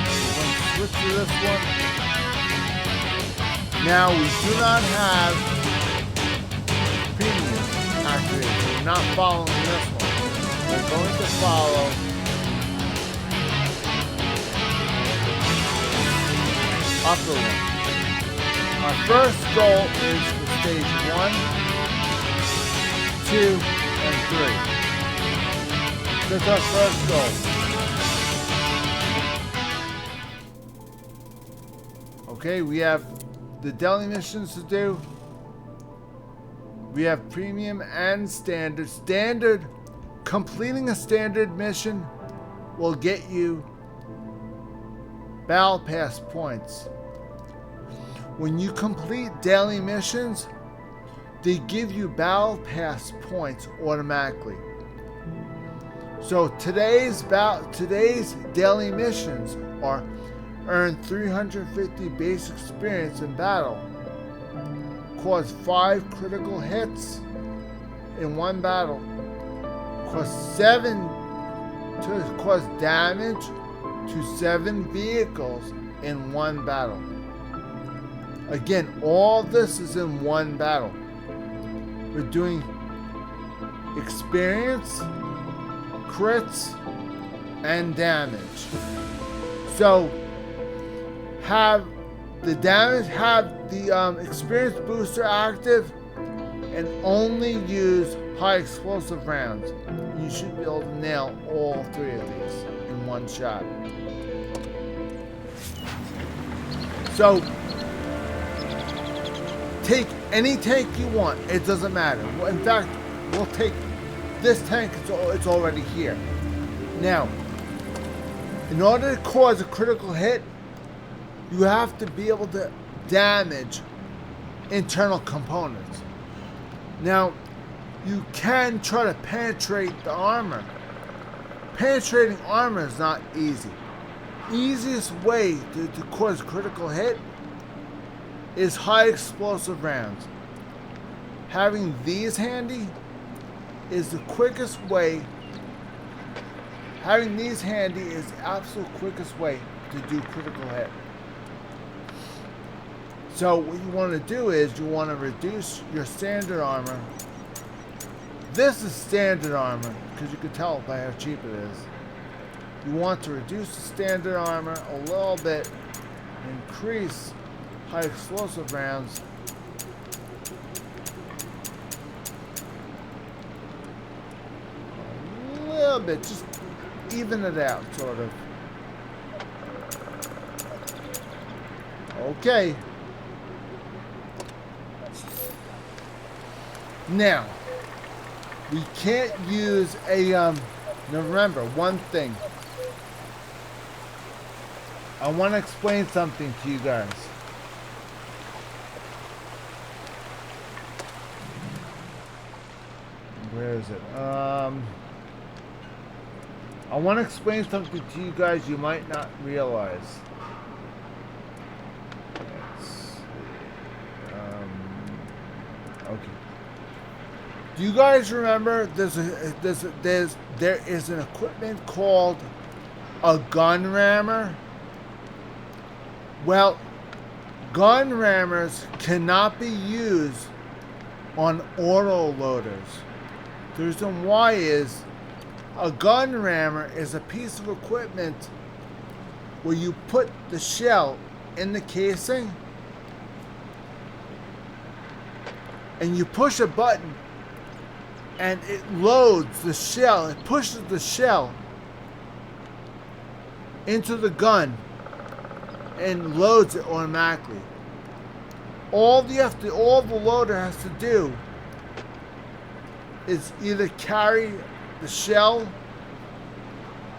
We're going to switch to this one. Now we do not have premium activated. We're not following this one. We're going to follow upper one. Our first goal is for stage 1, 2, and 3. That's our first goal. Okay, we have the daily missions to do. We have premium and standard. Standard, completing a standard mission will get you battle pass points. When you complete daily missions, they give you battle pass points automatically. So today's daily missions are earn 350 base experience in battle, cause 5 critical hits in one battle, cause damage to 7 vehicles in one battle. Again, all this is in one battle. We're doing experience, crits, and damage. So have the experience booster active and only use high explosive rounds. You should be able to nail all 3 of these in one shot. So take any tank you want, it doesn't matter. In fact, we'll take this tank, it's already here. Now, in order to cause a critical hit, you have to be able to damage internal components. Now, you can try to penetrate the armor. Penetrating armor is not easy. Easiest way to cause critical hit is high explosive rounds. Having these handy is the quickest way. Having these handy is the absolute quickest way to do critical hit. So what you want to do is you want to reduce your standard armor. This is standard armor because you can tell by how cheap it is. You want to reduce the standard armor a little bit, increase high explosive rounds. A little bit, just even it out, sort of. Okay. Now, we can't use a, now remember, one thing. I want to explain something to you guys. Where is it? I want to explain something to you guys you might not realize. Let's see. Okay. Do you guys remember there is an equipment called a gun rammer? Well, gun rammers cannot be used on auto loaders. The reason why is a gun rammer is a piece of equipment where you put the shell in the casing and you push a button and it loads the shell, it pushes the shell into the gun and loads it automatically. All the loader has to do is either carry the shell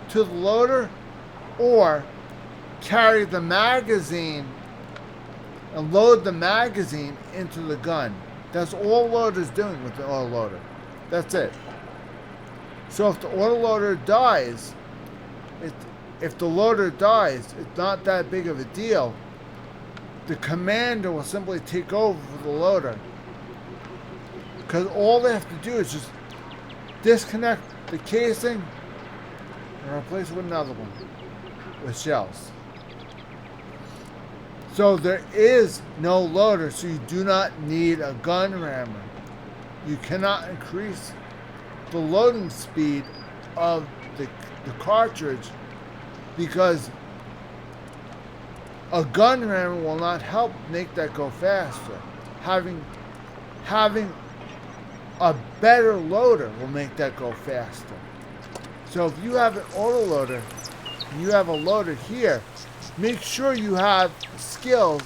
to the loader or carry the magazine and load the magazine into the gun. That's all loader's doing with the autoloader. That's it. So if the autoloader dies, if the loader dies, it's not that big of a deal. The commander will simply take over for the loader. Because all they have to do is just disconnect the casing and replace it with another one with shells. So there is no loader, so you do not need a gun rammer. You cannot increase the loading speed of the cartridge because a gun rammer will not help make that go faster. Having a better loader will make that go faster. So if you have an autoloader, and you have a loader here, make sure you have skills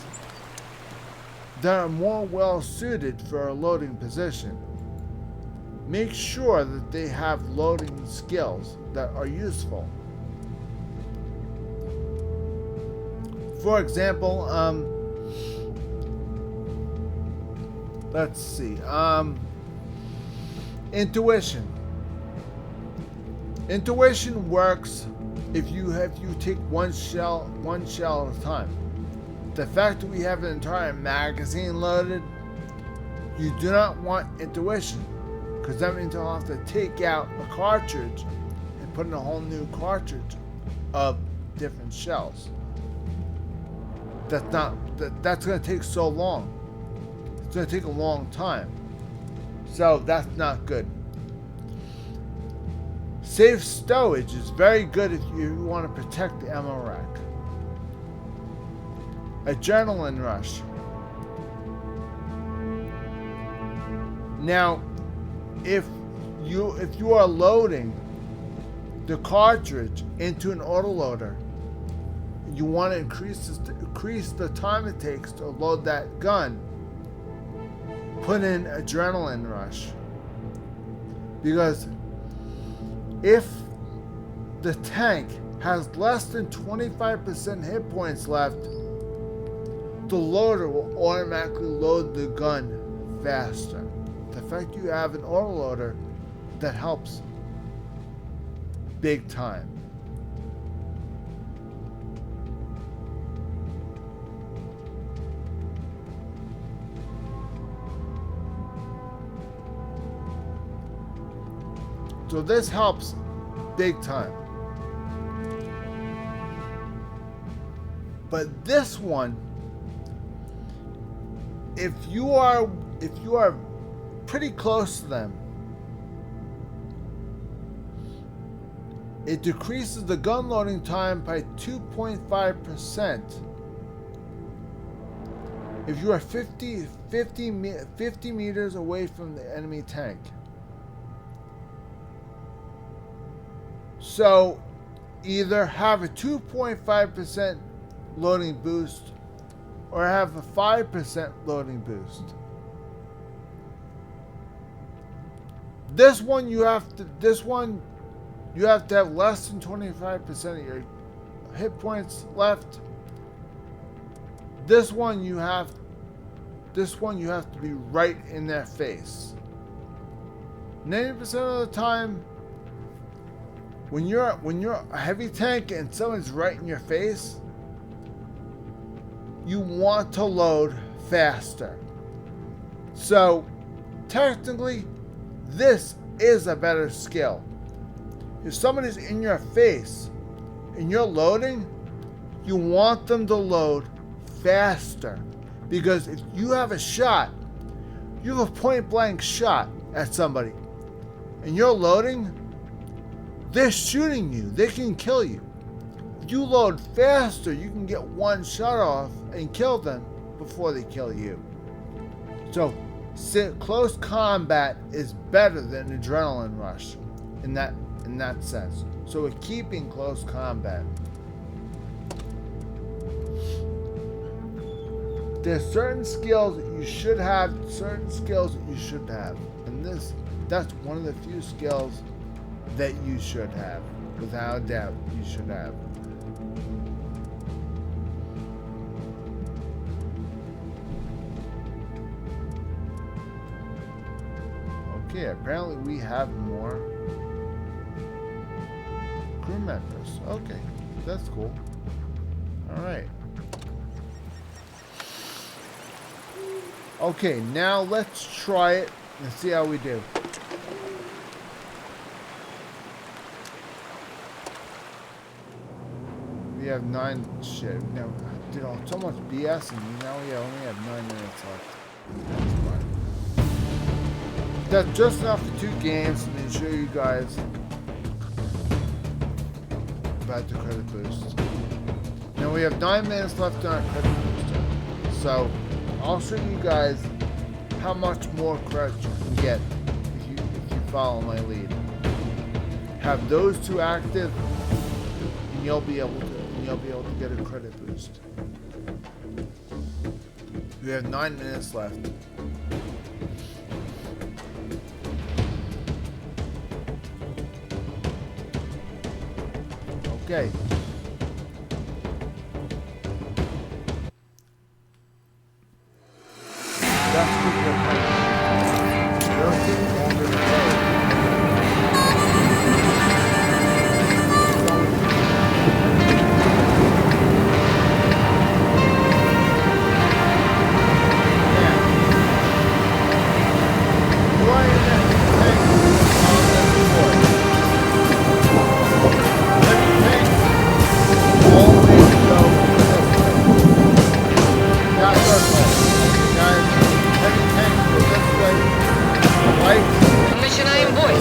that are more well suited for a loading position. Make sure that they have loading skills that are useful. For example, let's see, intuition. Intuition works if you take one shell at a time. The fact that we have an entire magazine loaded, you do not want intuition, because that means I'll have to take out a cartridge and put in a whole new cartridge of different shells. That's going to take so long. It's going to take a long time. So that's not good. Safe stowage is very good if you want to protect the ammo rack. Adrenaline rush. Now, if you are loading the cartridge into an autoloader, you want to increase the time it takes to load that gun, put in adrenaline rush. Because if the tank has less than 25% hit points left, the loader will automatically load the gun faster. The fact you have an autoloader, that helps big time. So this helps big time. But this one, if you are pretty close to them, it decreases the gun loading time by 2.5% if you are 50 meters away from the enemy tank. So either have a 2.5% loading boost or have a 5% loading boost. This one you have to have less than 25% of your hit points left. This one you have to be right in their face. 90% of the time, when you're a heavy tank and someone's right in your face, you want to load faster. So technically, this is a better skill. If somebody's in your face and you're loading, you want them to load faster. Because if you have a shot, you have a point blank shot at somebody, and you're loading, they're shooting you. They can kill you. If you load faster, you can get one shot off and kill them before they kill you. So close combat is better than adrenaline rush in that sense. So we're keeping close combat. There's certain skills that you should have, certain skills that you shouldn't have. And that's one of the few skills that you should have. Without a doubt, you should have. Okay, apparently we have more crew members. Okay, that's cool. Alright. Okay, now let's try it and see how we do. We have 9 shit. No, did so much BS and now we only have 9 minutes left. That's fine. That's just enough for 2 games to show you guys about the credit boost. Now we have 9 minutes left on our credit booster. So I'll show you guys how much more credits you can get if you follow my lead. Have those 2 active and you'll be able to get a credit boost. We have 9 minutes left. Okay. That's what we're playing. Those things longer to play. Начинаем бой.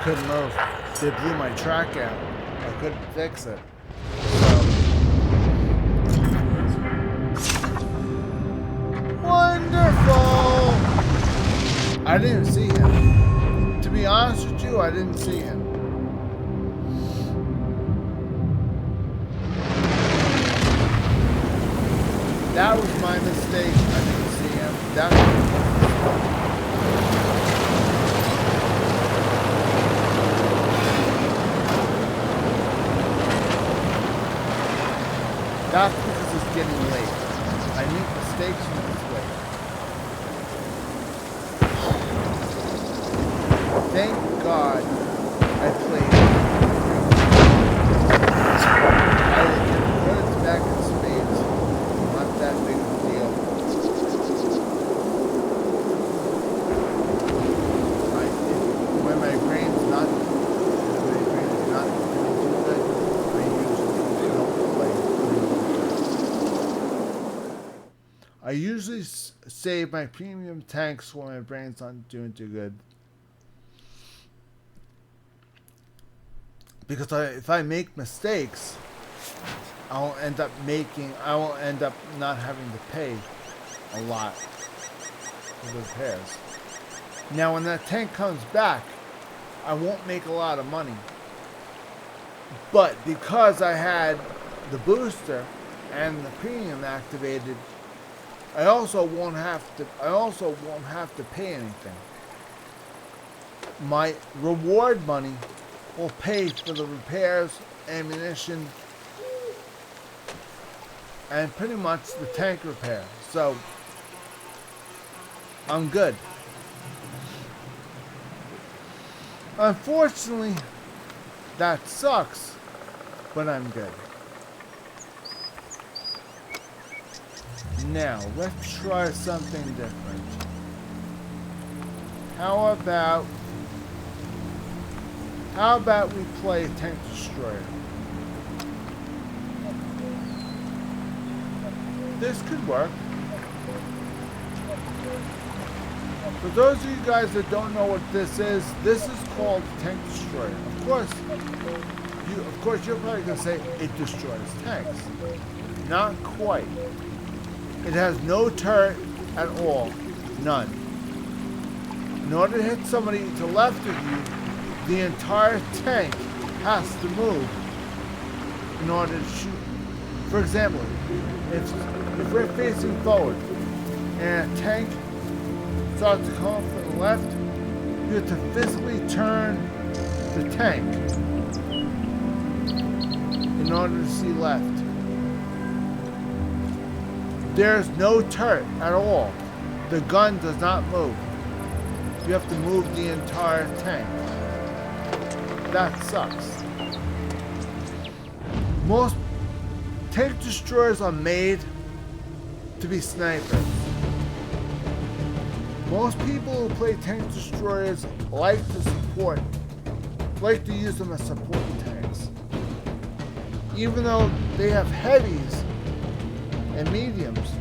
couldn't move. They blew my track out. I couldn't fix it. Wonderful! I didn't see him. To be honest with you, I didn't see him. That was my mistake. I didn't see him. That's because it's getting late. I make mistakes when it's late. Thank God I played. I didn't get credits back in spades. Not that big of a deal. When my brain's not feeling too good, I usually don't play. I usually save my premium tanks when my brain's not doing too good. Because if I make mistakes, I will end up not having to pay a lot for the repairs. Now when that tank comes back, I won't make a lot of money. But because I had the booster and the premium activated, I also won't have to pay anything. My reward money will pay for the repairs, ammunition, and pretty much the tank repair. So I'm good. Unfortunately, that sucks, but I'm good. Now, let's try something different. How about we play Tank Destroyer? This could work. For those of you guys that don't know what this is called Tank Destroyer. Of course, you're probably gonna say it destroys tanks. Not quite. It has no turret at all. None. In order to hit somebody to the left of you, the entire tank has to move in order to shoot. For example, if we're facing forward and a tank starts to come from the left, you have to physically turn the tank in order to see left. There's no turret at all. The gun does not move. You have to move the entire tank. That sucks. Most tank destroyers are made to be snipers. Most people who play tank destroyers like to use them as support tanks. Even though they have heavies and mediums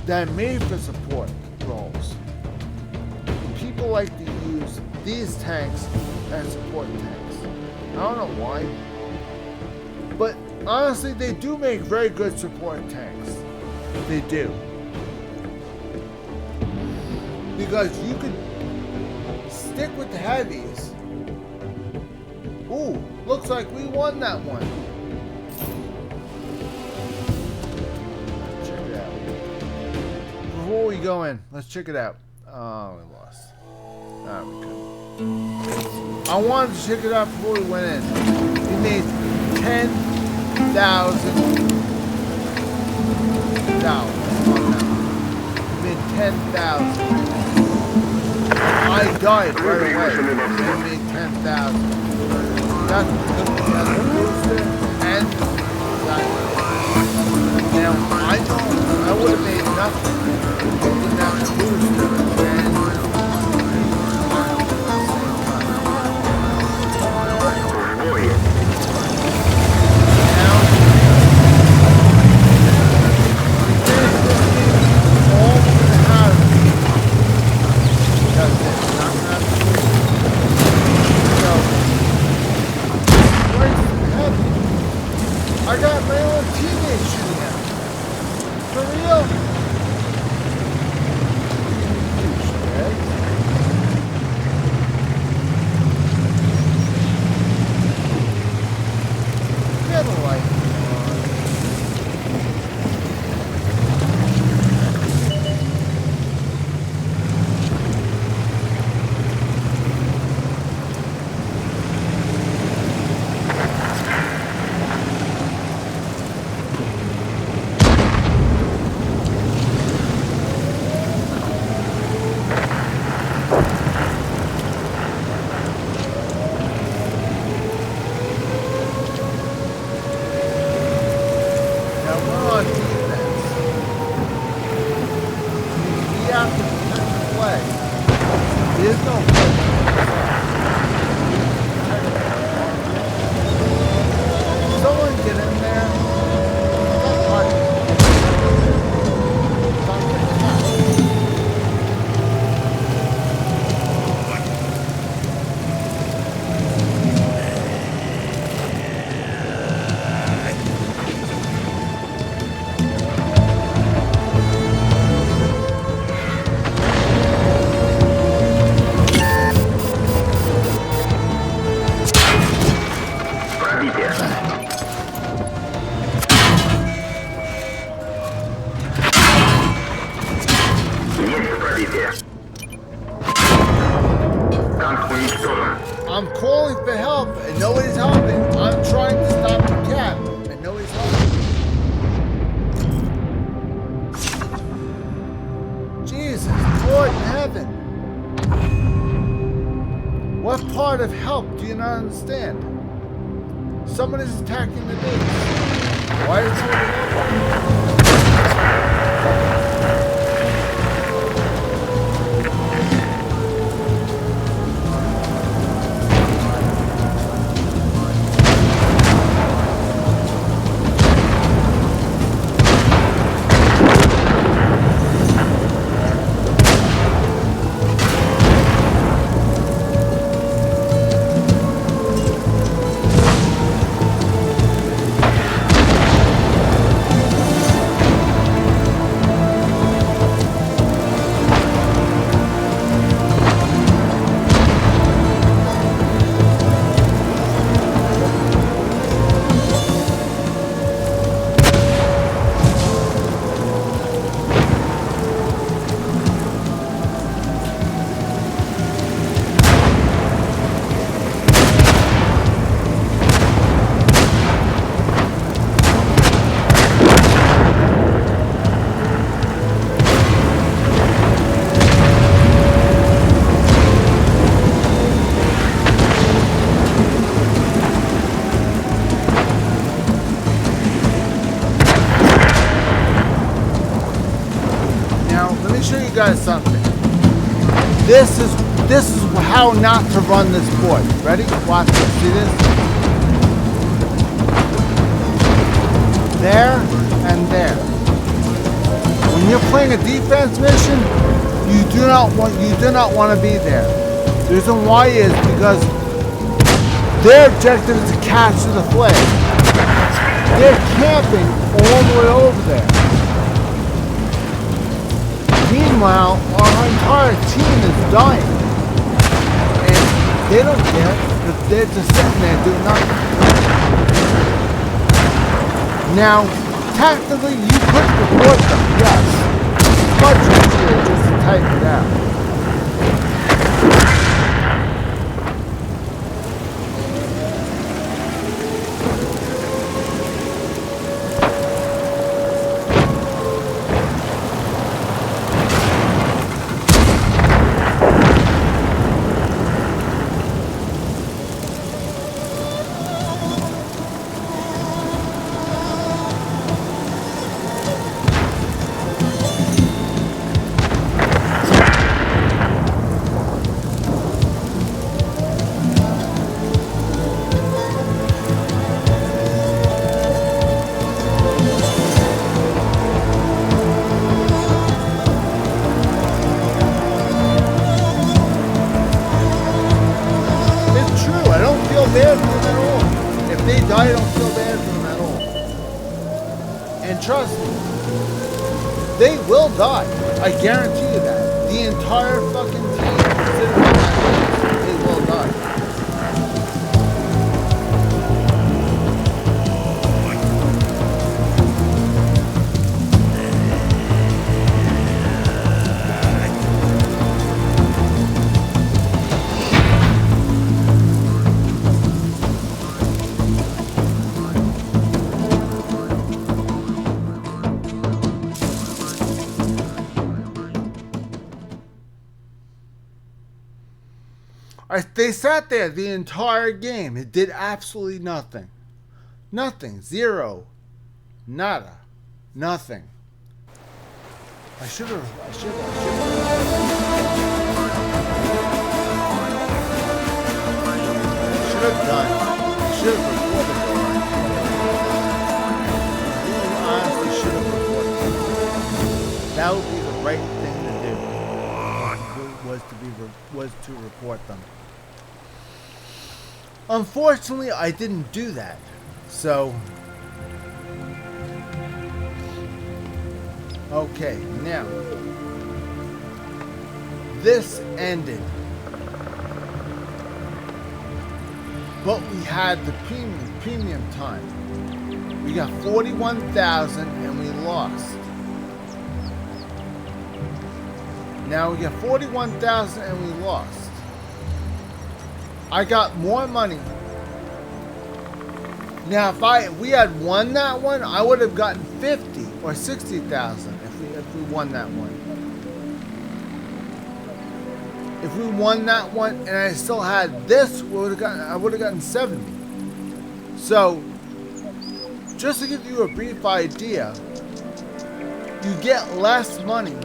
that are made for support roles, people like to use these tanks as support tanks. I don't know why, but honestly, they do make very good support tanks. They do. Because you could stick with the heavies. Ooh, looks like we won that one. Check it out. Before we go in, let's check it out. Oh, we lost. Ah, we couldn't. I wanted to check it out before we went in. We made $10,000. We made $10,000. I died right away. And made $10,000. That's because we had the booster and that. Now I know I would have made nothing if we didn't have the booster and I got my own teammate shooting at me. For real? I'm calling for help and nobody's helping. I'm trying to stop the cat and nobody's helping. Jesus, Lord in heaven. What part of help do you not understand? Someone is attacking the base. Why is someone helping? Guys, something. This is how not to run this board. Ready? Watch this. See this? There and there. When you're playing a defense mission, you do not want to be there. The reason why is because their objective is to capture the flag. They're camping all the way over there. Meanwhile, our entire team is dying. And they don't care if they're just sitting there doing nothing. Now, tactically, you could report them, yes. It's much easier just to type it out. I don't feel bad for them at all. And trust me, they will die. I guarantee you that. The entire fucking team, they will die. They sat there the entire game. It did absolutely nothing. Nothing. Zero. Nada. Nothing. I should have done. I should have recorded it. I honestly should have recorded it. That would be the right thing to do. Was to report them. Unfortunately, I didn't do that. So, okay, now this ended, but we had the premium time. We got 41,000 and we lost. Now we got 41,000 and we lost. I got more money. Now, if we had won that one, I would have gotten 50 or 60,000 if we won that one. If we won that one and I still had this, I would have gotten 70. So, just to give you a brief idea, you get less money.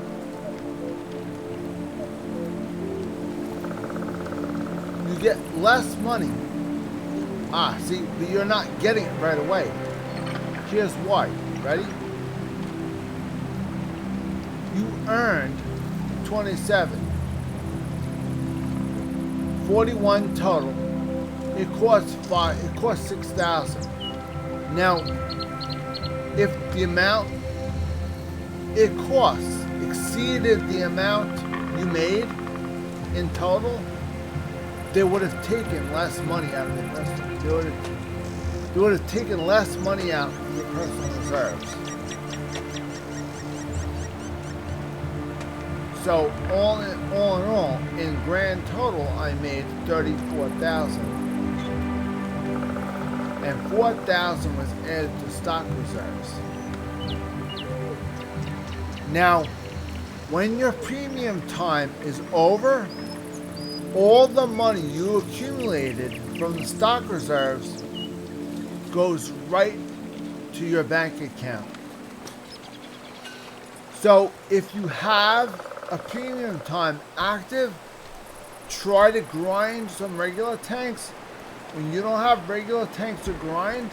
You get less money. See, but you're not getting it right away. Here's why. Ready? You earned 27. 41 total. It costs 6,000. Now, if the amount it costs exceeded the amount you made in total, they would have taken less money out of your personal. They would have taken less money out of your personal reserves. So all in all, in grand total, I made 34,000, and 4,000 was added to stock reserves. Now, when your premium time is over, all the money you accumulated from the stock reserves goes right to your bank account. So if you have a premium time active, try to grind some regular tanks. When you don't have regular tanks to grind,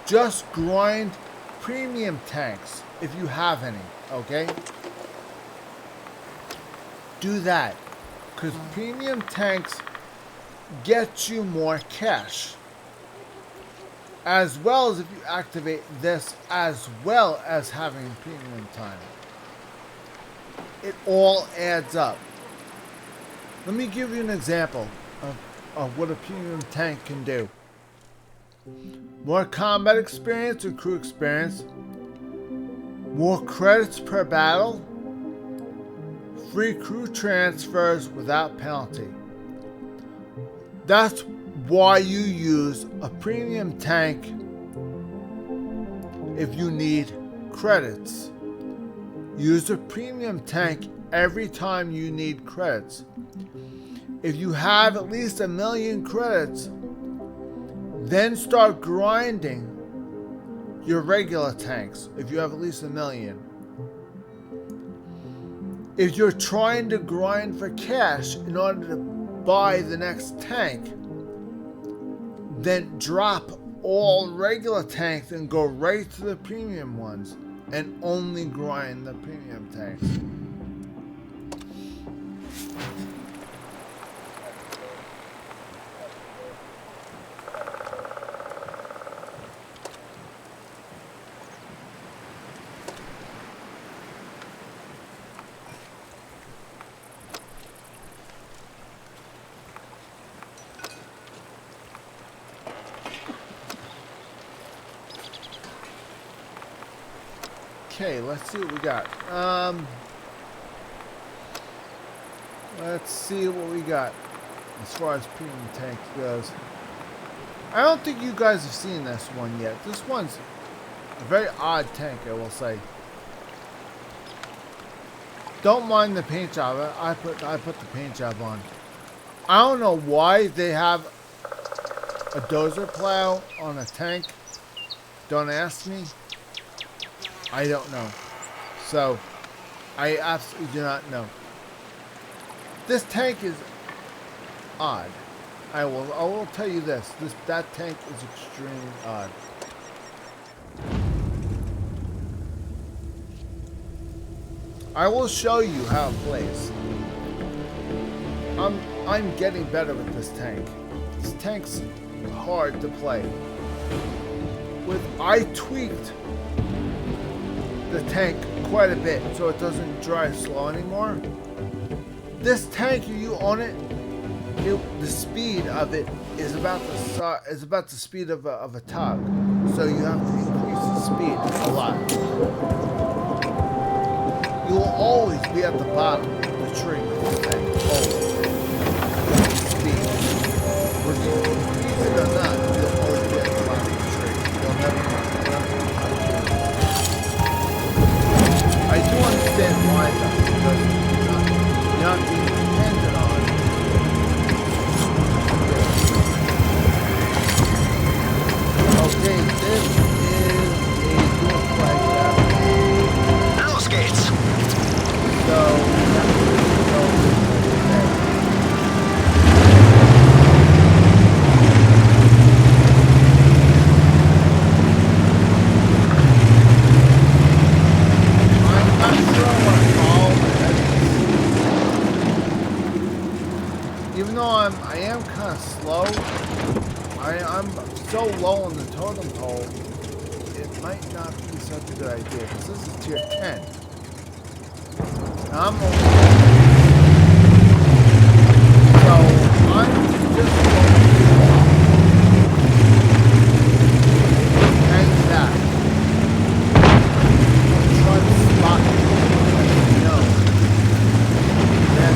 just grind premium tanks if you have any, okay? Do that, because premium tanks get you more cash, as well as if you activate this, as well as having premium time. It all adds up. Let me give you an example of what a premium tank can do. More combat experience or crew experience, more credits per battle, free crew transfers without penalty. That's why you use a premium tank if you need credits. Use a premium tank every time you need credits. If you have at least 1 million credits, then start grinding your regular tanks if you have at least 1 million. If you're trying to grind for cash in order to buy the next tank, then drop all regular tanks and go right to the premium ones and only grind the premium tanks. Okay, let's see what we got. Let's see what we got as far as premium tank goes. I don't think you guys have seen this one yet. This one's a very odd tank, I will say. Don't mind the paint job. I put the paint job on. I don't know why they have a dozer plow on a tank. Don't ask me. I don't know. So, I absolutely do not know. This tank is odd. I will tell you this. That tank is extremely odd. I will show you how it plays. I'm getting better with this tank. This tank's hard to play. I tweaked the tank quite a bit so it doesn't drive slow anymore. This tank, you own it, the speed of it is about the speed of a tug, so you have to increase the speed a lot. You will always be at the bottom of the tree with this tank, always. Speed. though I am kind of slow, I'm so low on the totem pole, it might not be such a good idea, because this is tier 10. And I'm only... So, I'm just going to hang that. Try to spot it. No. Then...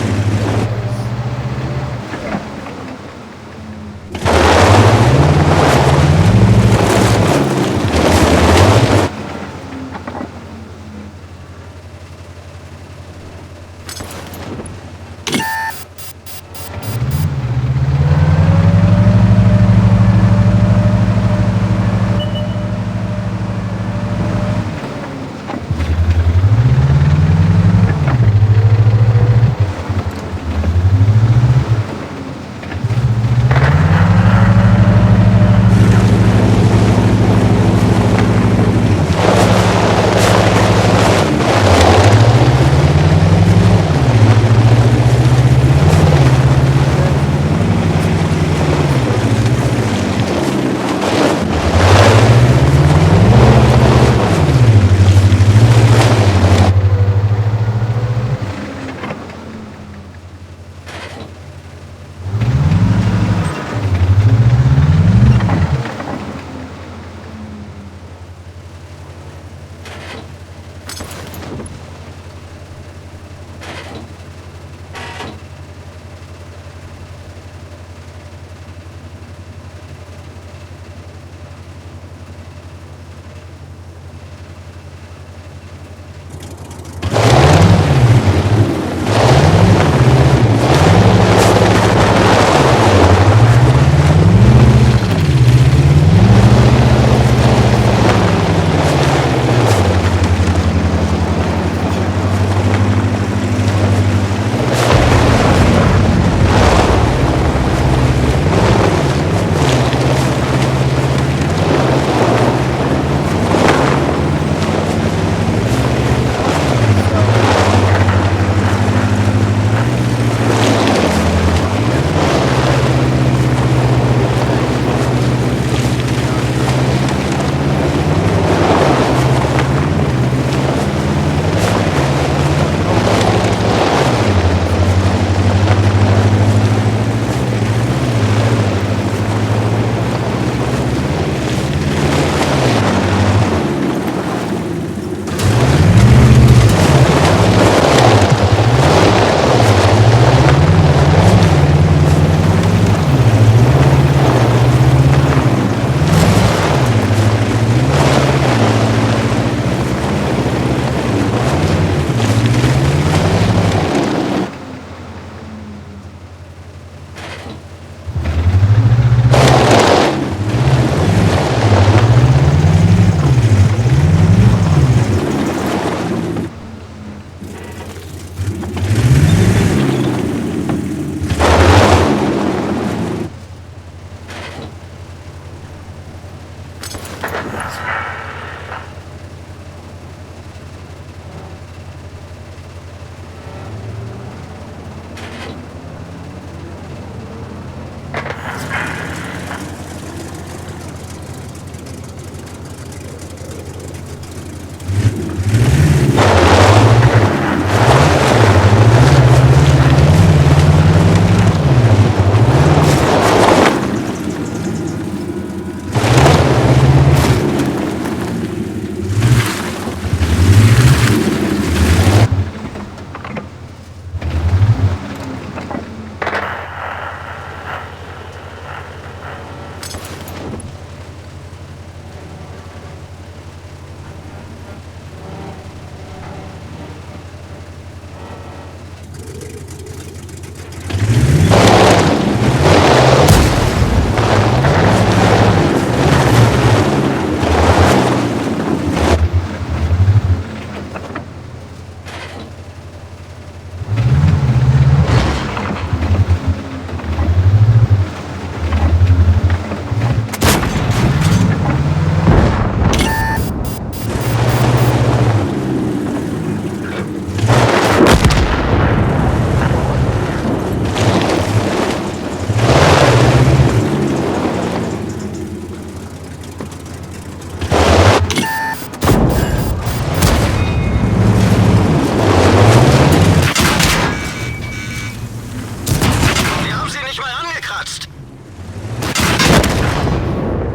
geplatzt.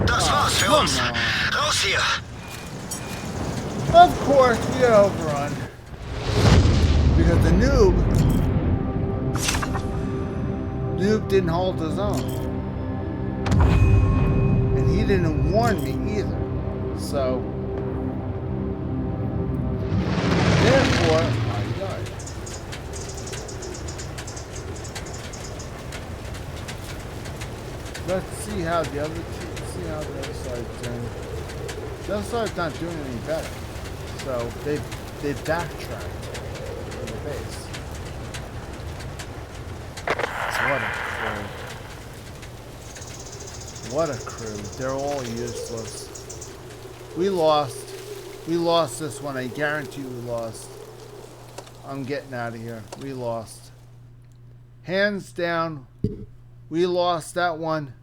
Das war's für uns. Raus hier. Of course, we get overrun. Because the noob didn't hold his own. And he didn't warn me either. So, therefore, I died. Let's see how the other side's doing. The other side's not doing any better. So they've backtracked from the base. What a crew. They're all useless. We lost. We lost this one. I guarantee we lost. I'm getting out of here. We lost. Hands down, we lost that one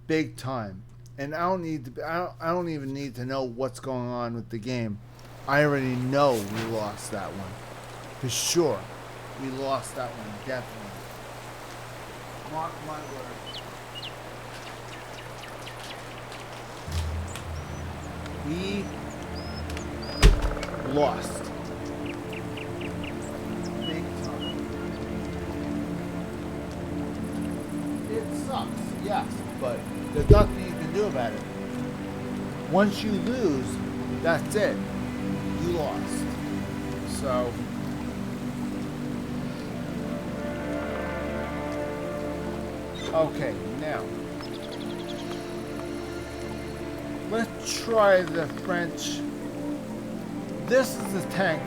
big time. And I don't even need to know what's going on with the game. I already know we lost that one. For sure. We lost that one, definitely. Mark my words. We lost. Big time. It sucks, yes, but there's nothing you can do about it. Once you lose, that's it. You lost. So okay, now let's try the French. This is the tank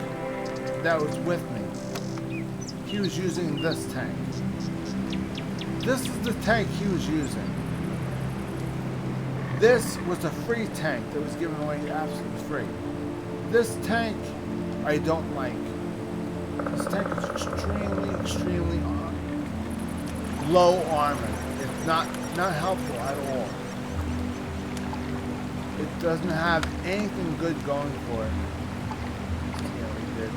that was with me. He was using this tank. This is the tank he was using. This was a free tank that was given away absolutely free. This tank I don't like. This tank is extremely low armor. It's not helpful at all. It doesn't have anything good going for it. Yeah, we did.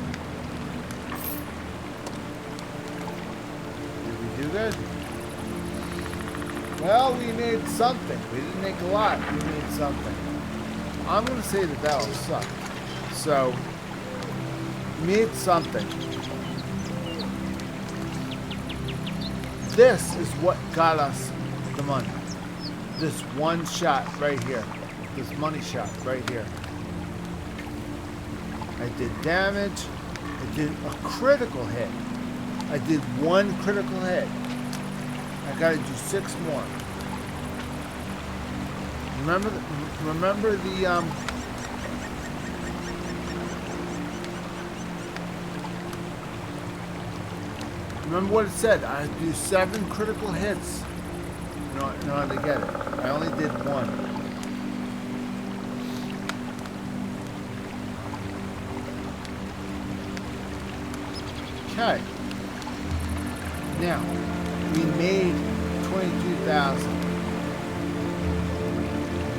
Did we do good? Well, we made something. We didn't make a lot. We made something. I'm going to say the battle sucked. So, we made something. This is what got us the money. This one shot right here. This money shot right here. I did damage. I did a critical hit. I did one critical hit. I gotta do 6 more. Remember the remember what it said. I had to do 7 critical hits in order to get it. I only did 1. Okay. Now, we made 22,000.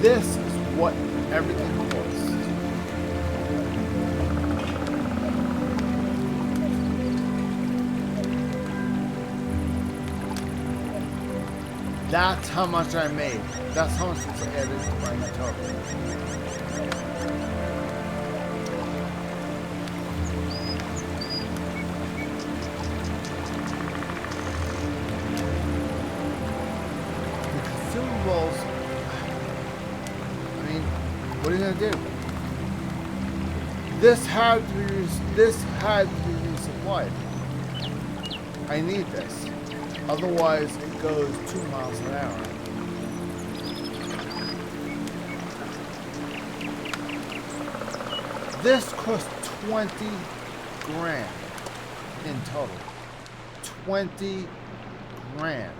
This is what everything costs. That's how much I made. That's how much it's added to my total. What are you gonna do? This had to be resupplied. I need this. Otherwise, it goes 2 miles an hour. This cost 20 grand in total. 20 grand.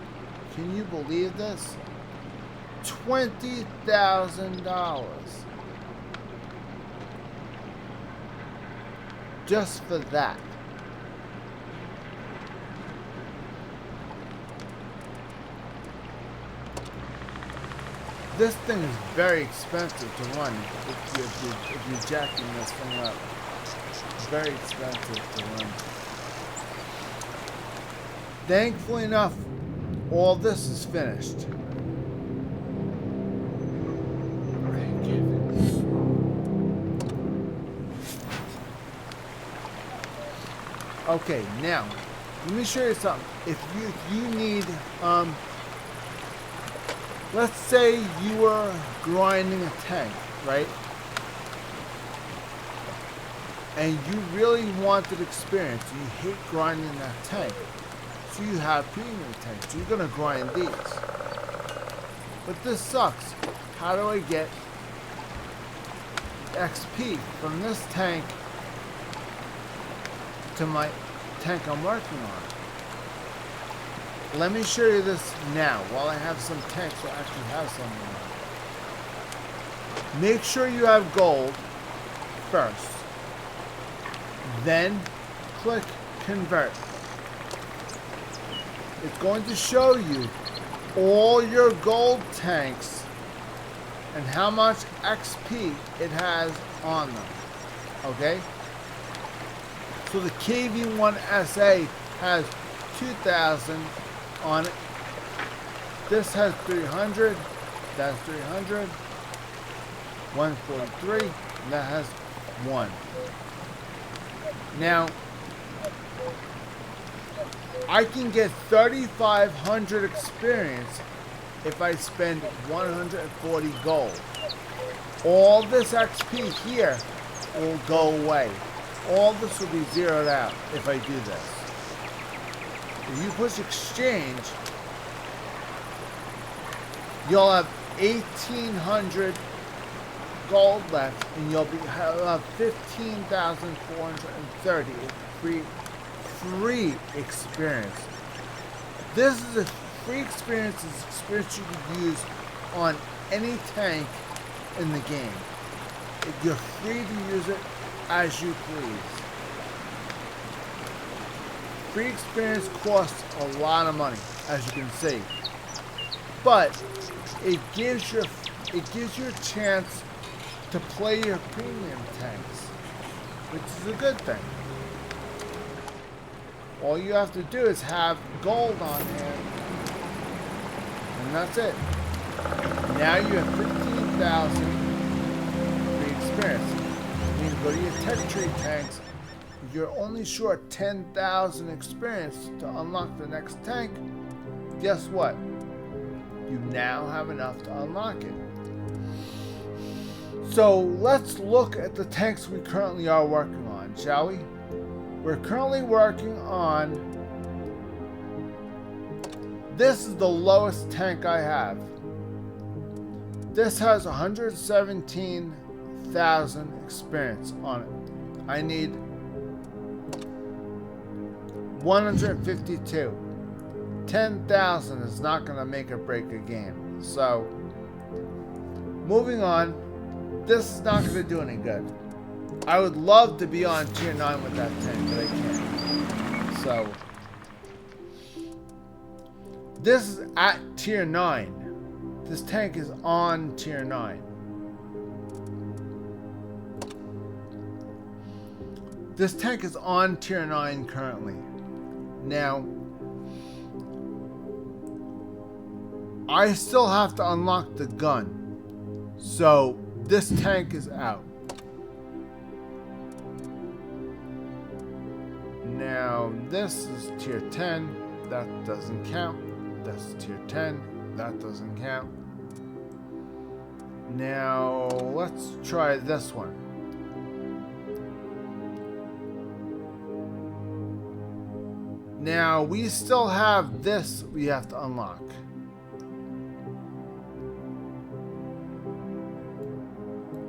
Can you believe this? $20,000 just for that. This thing is very expensive to run if you're jacking this thing up. It's very expensive to run. Thankfully enough, all this is finished. Okay, now let me show you something. If you need let's say you were grinding a tank, right? And you really wanted experience. You hate grinding that tank. So you have premium tanks. You're gonna grind these. But this sucks. How do I get XP from this tank to my tank I'm working on? Let me show you this now while I have some tanks that actually have something on. Make sure you have gold first. Then click convert. It's going to show you all your gold tanks and how much XP it has on them. Okay? So the KV-1SA has 2,000 on it. This has 300. That's 300. 143. And that has 1. Now, I can get 3,500 experience if I spend 140 gold. All this XP here will go away. All this will be zeroed out if I do this. If you push exchange, you'll have 1,800 gold left, and you'll have 15,430 free experience. This is a free experience. It's experience you can use on any tank in the game. You're free to use it as you please. Free experience costs a lot of money, as you can see, but it gives you a chance to play your premium tanks, which is a good thing. All you have to do is have gold on hand, and that's it. Now you have 15,000 free experience. You need to go to your tech tree tanks. If you're only short 10,000 experience to unlock the next tank, guess what? You now have enough to unlock it. So let's look at the tanks we currently are working on, shall we? We're currently working on, this is the lowest tank I have. This has 117,000 experience on it. I need 152. 10,000 is not going to make or break a game. So, moving on. This is not going to do any good. I would love to be on tier 9 with that tank, but I can't. So, this is at tier 9. This tank is on tier 9. This tank is on tier 9 currently. Now, I still have to unlock the gun. So, this tank is out. Now, this is tier 10. That doesn't count. That's tier 10. That doesn't count. Now, let's try this one. Now, we still have this we have to unlock.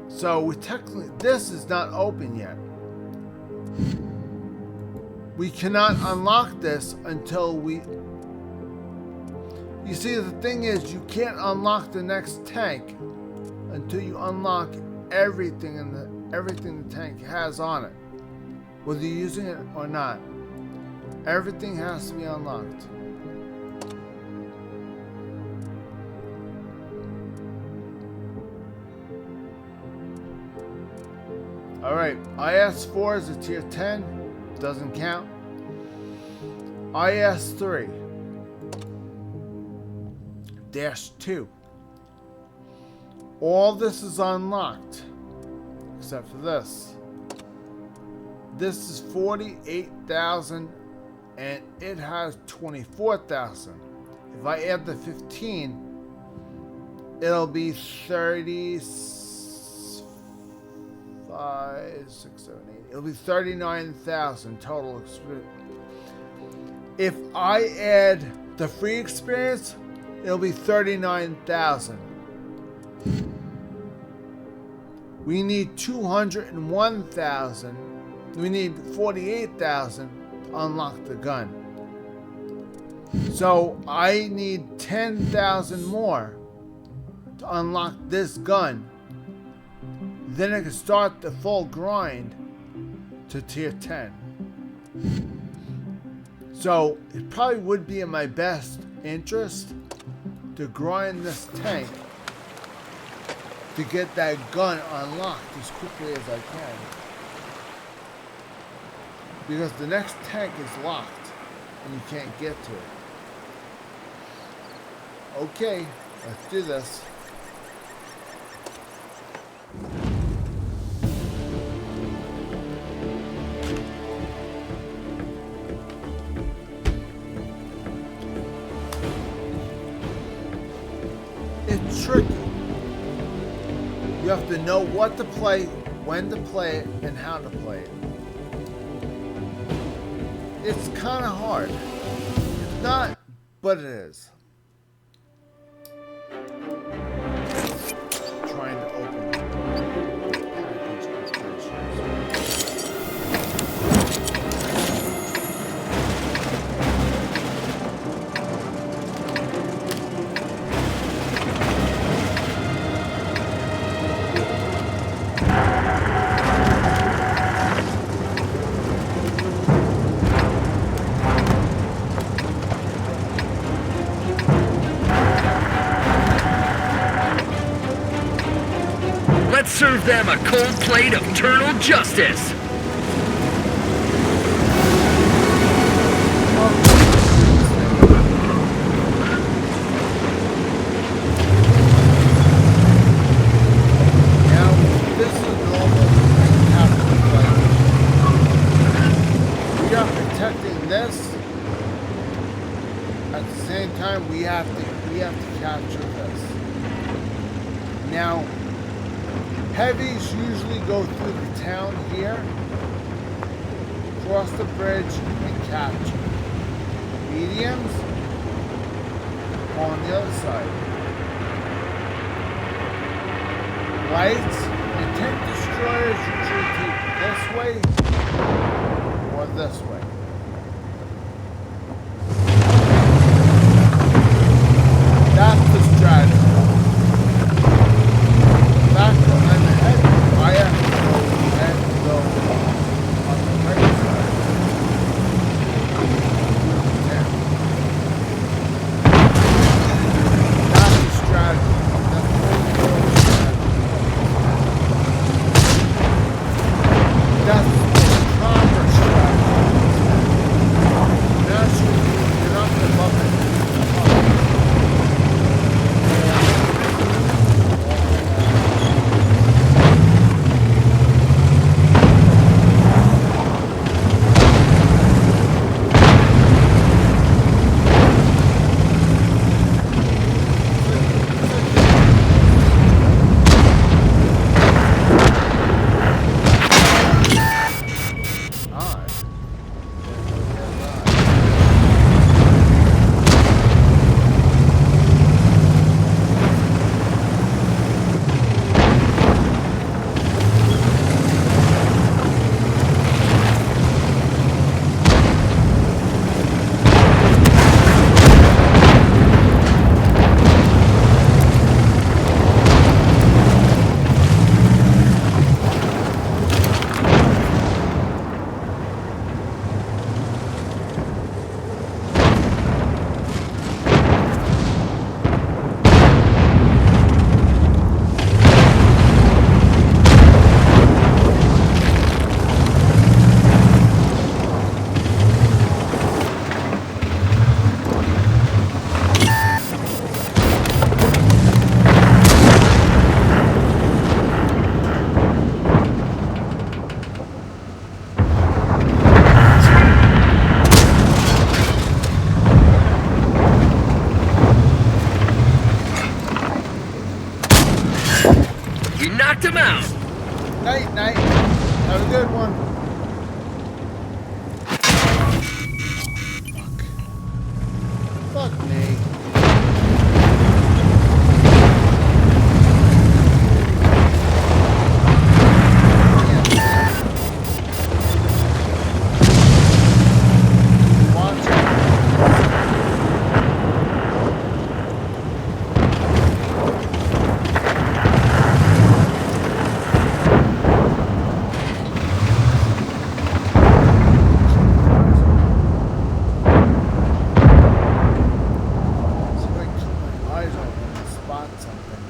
So we technically, this is not open yet. We cannot unlock this until we, you see, the thing is, you can't unlock the next tank until you unlock everything everything the tank has on it, whether you're using it or not. Everything has to be unlocked. Alright, IS-4 is a tier 10. Doesn't count. IS-3. -2. All this is unlocked, except for this. This is 48,000 and it has 24,000. If I add the 15, it'll be 35, 6, 7, 8. It'll be 39,000 total experience. If I add the free experience, it'll be 39,000. We need 201,000. We need 48,000 to unlock the gun. So I need 10,000 more to unlock this gun. Then I can start the full grind to tier 10. So it probably would be in my best interest to grind this tank to get that gun unlocked as quickly as I can. Because the next tank is locked and you can't get to it. Okay, let's do this. It's tricky. You have to know what to play, when to play it, and how to play it. It's kind of hard. It's not, but it is. Trying to open the package of treasures. Let's serve them a cold plate of eternal justice. Now, this is normal. We are protecting this. At the same time, we have to capture this. Now, heavies usually go through the town here, cross the bridge, and capture. Mediums on the other side. Lights and tank destroyers usually take this way or this way. That's the strategy. Back when I'm ahead, I have to go and go on the right side. Yeah. That's the strategy. That's the strategy. That's the proper strategy. knocked him out. Night, night. Have a good one. Fuck. Fuck me. Watch out. See if I can keep my eyes open and spot something.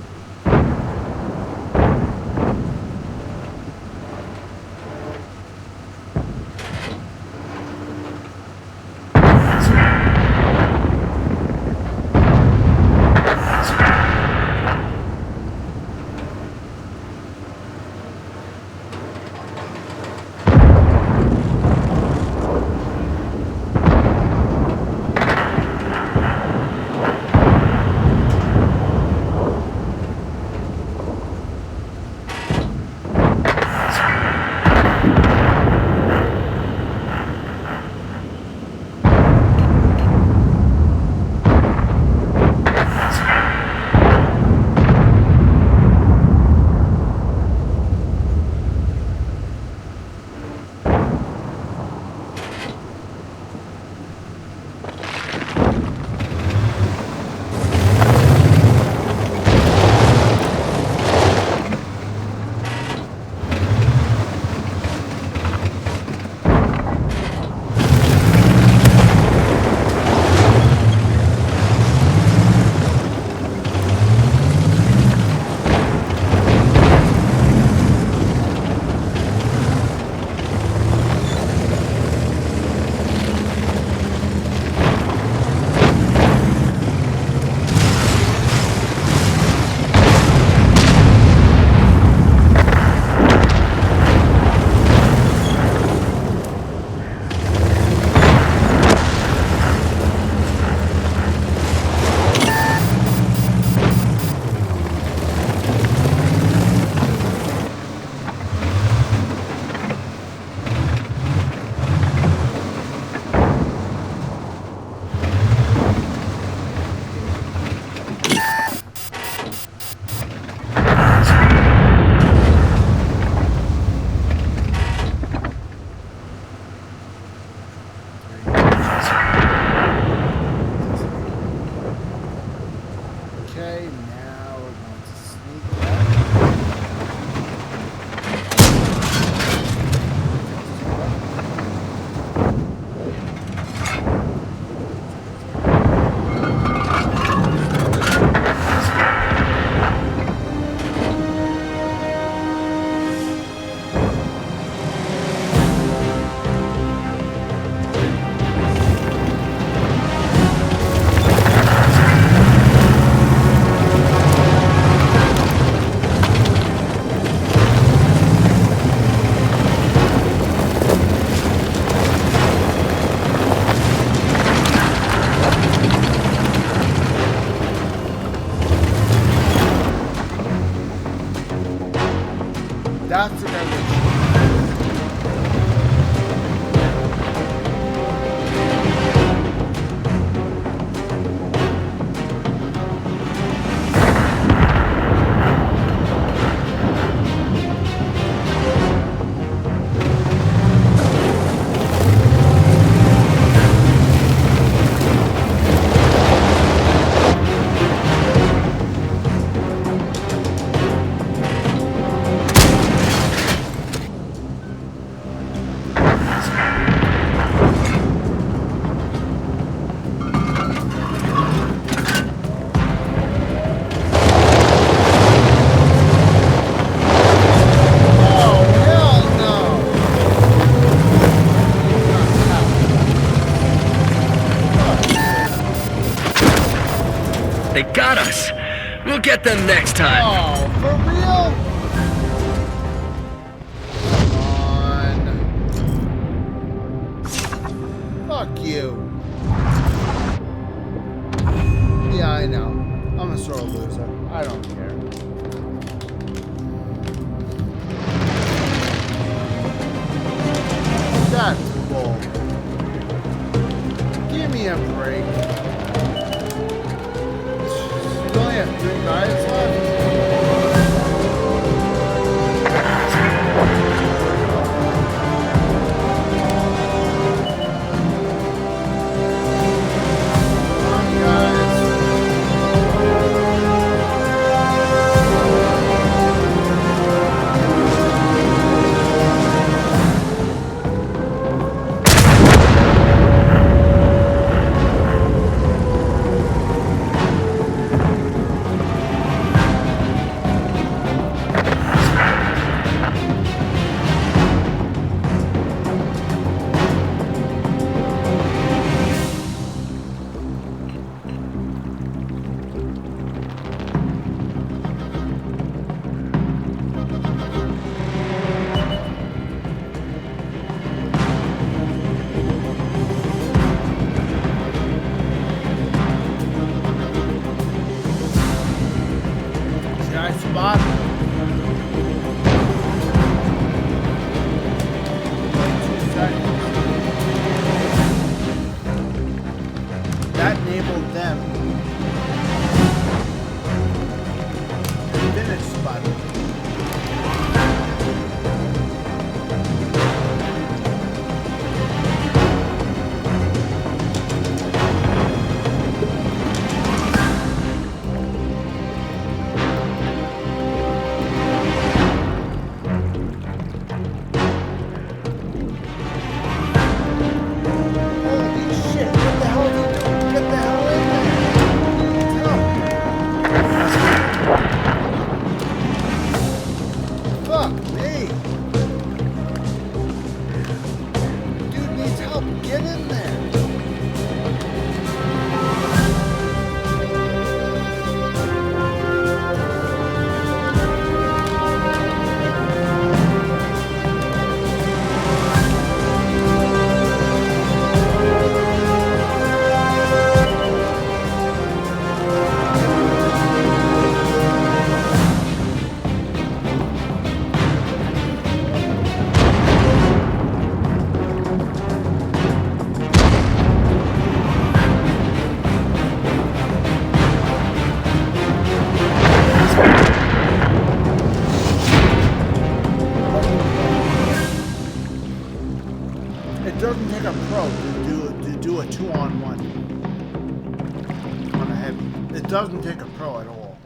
Okay, now we're going to sneak up. That's the direction. They got us. We'll get them next time. Oh, for real? Come on. Fuck you. Yeah, I know. I'm a sore loser. I don't care. We only have 3 guys left. That enabled them to finish spotting. It doesn't take a pro to do a 2-on-1 on a heavy. It doesn't take a pro at all.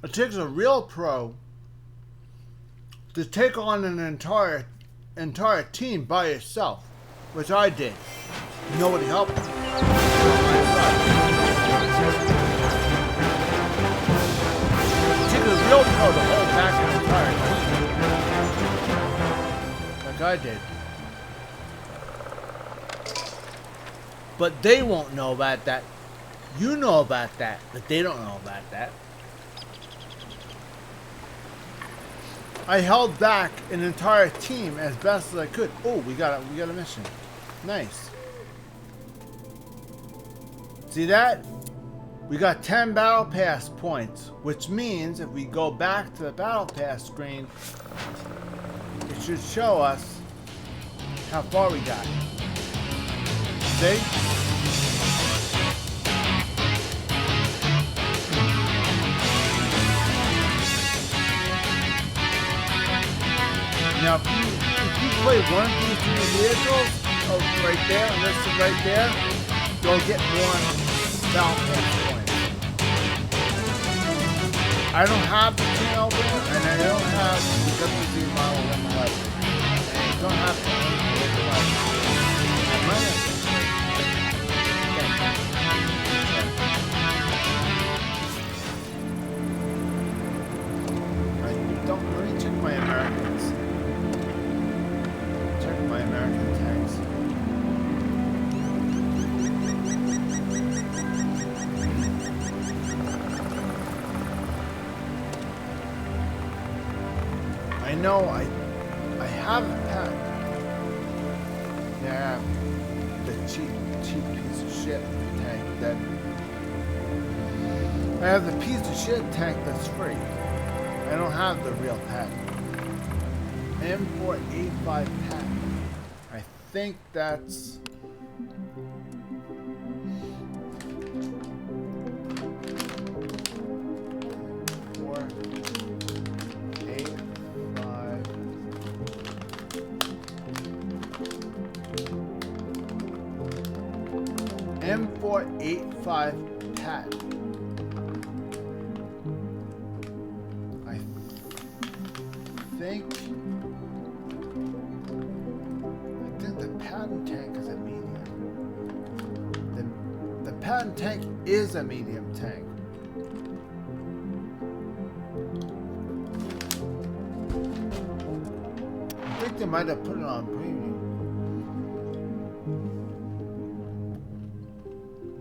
It takes a real pro to take on an entire team by yourself, which I did. Nobody helped me. A real pro to hold back an entire team. Like I did. But they won't know about that. You know about that, but they don't know about that. I held back an entire team as best as I could. Oh, we got a mission. Nice. See that? We got 10 battle pass points, which means if we go back to the battle pass screen, it should show us how far we got. See? Now, if you play one of these 2 vehicles, right there, and this is right there, you'll get more battle pass points. I don't have the channel there, and I don't have the WC model 111. And I don't have the I don't really check my Americans. Check my American tanks. I know I have a pet. Yeah, the cheap piece of shit tank that I have the piece of shit tank that's free. I don't have the real pet. M485 pet. I think that's M485 patent. I think the patent tank is a medium. The patent tank is a medium tank. I think they might have put it on premium.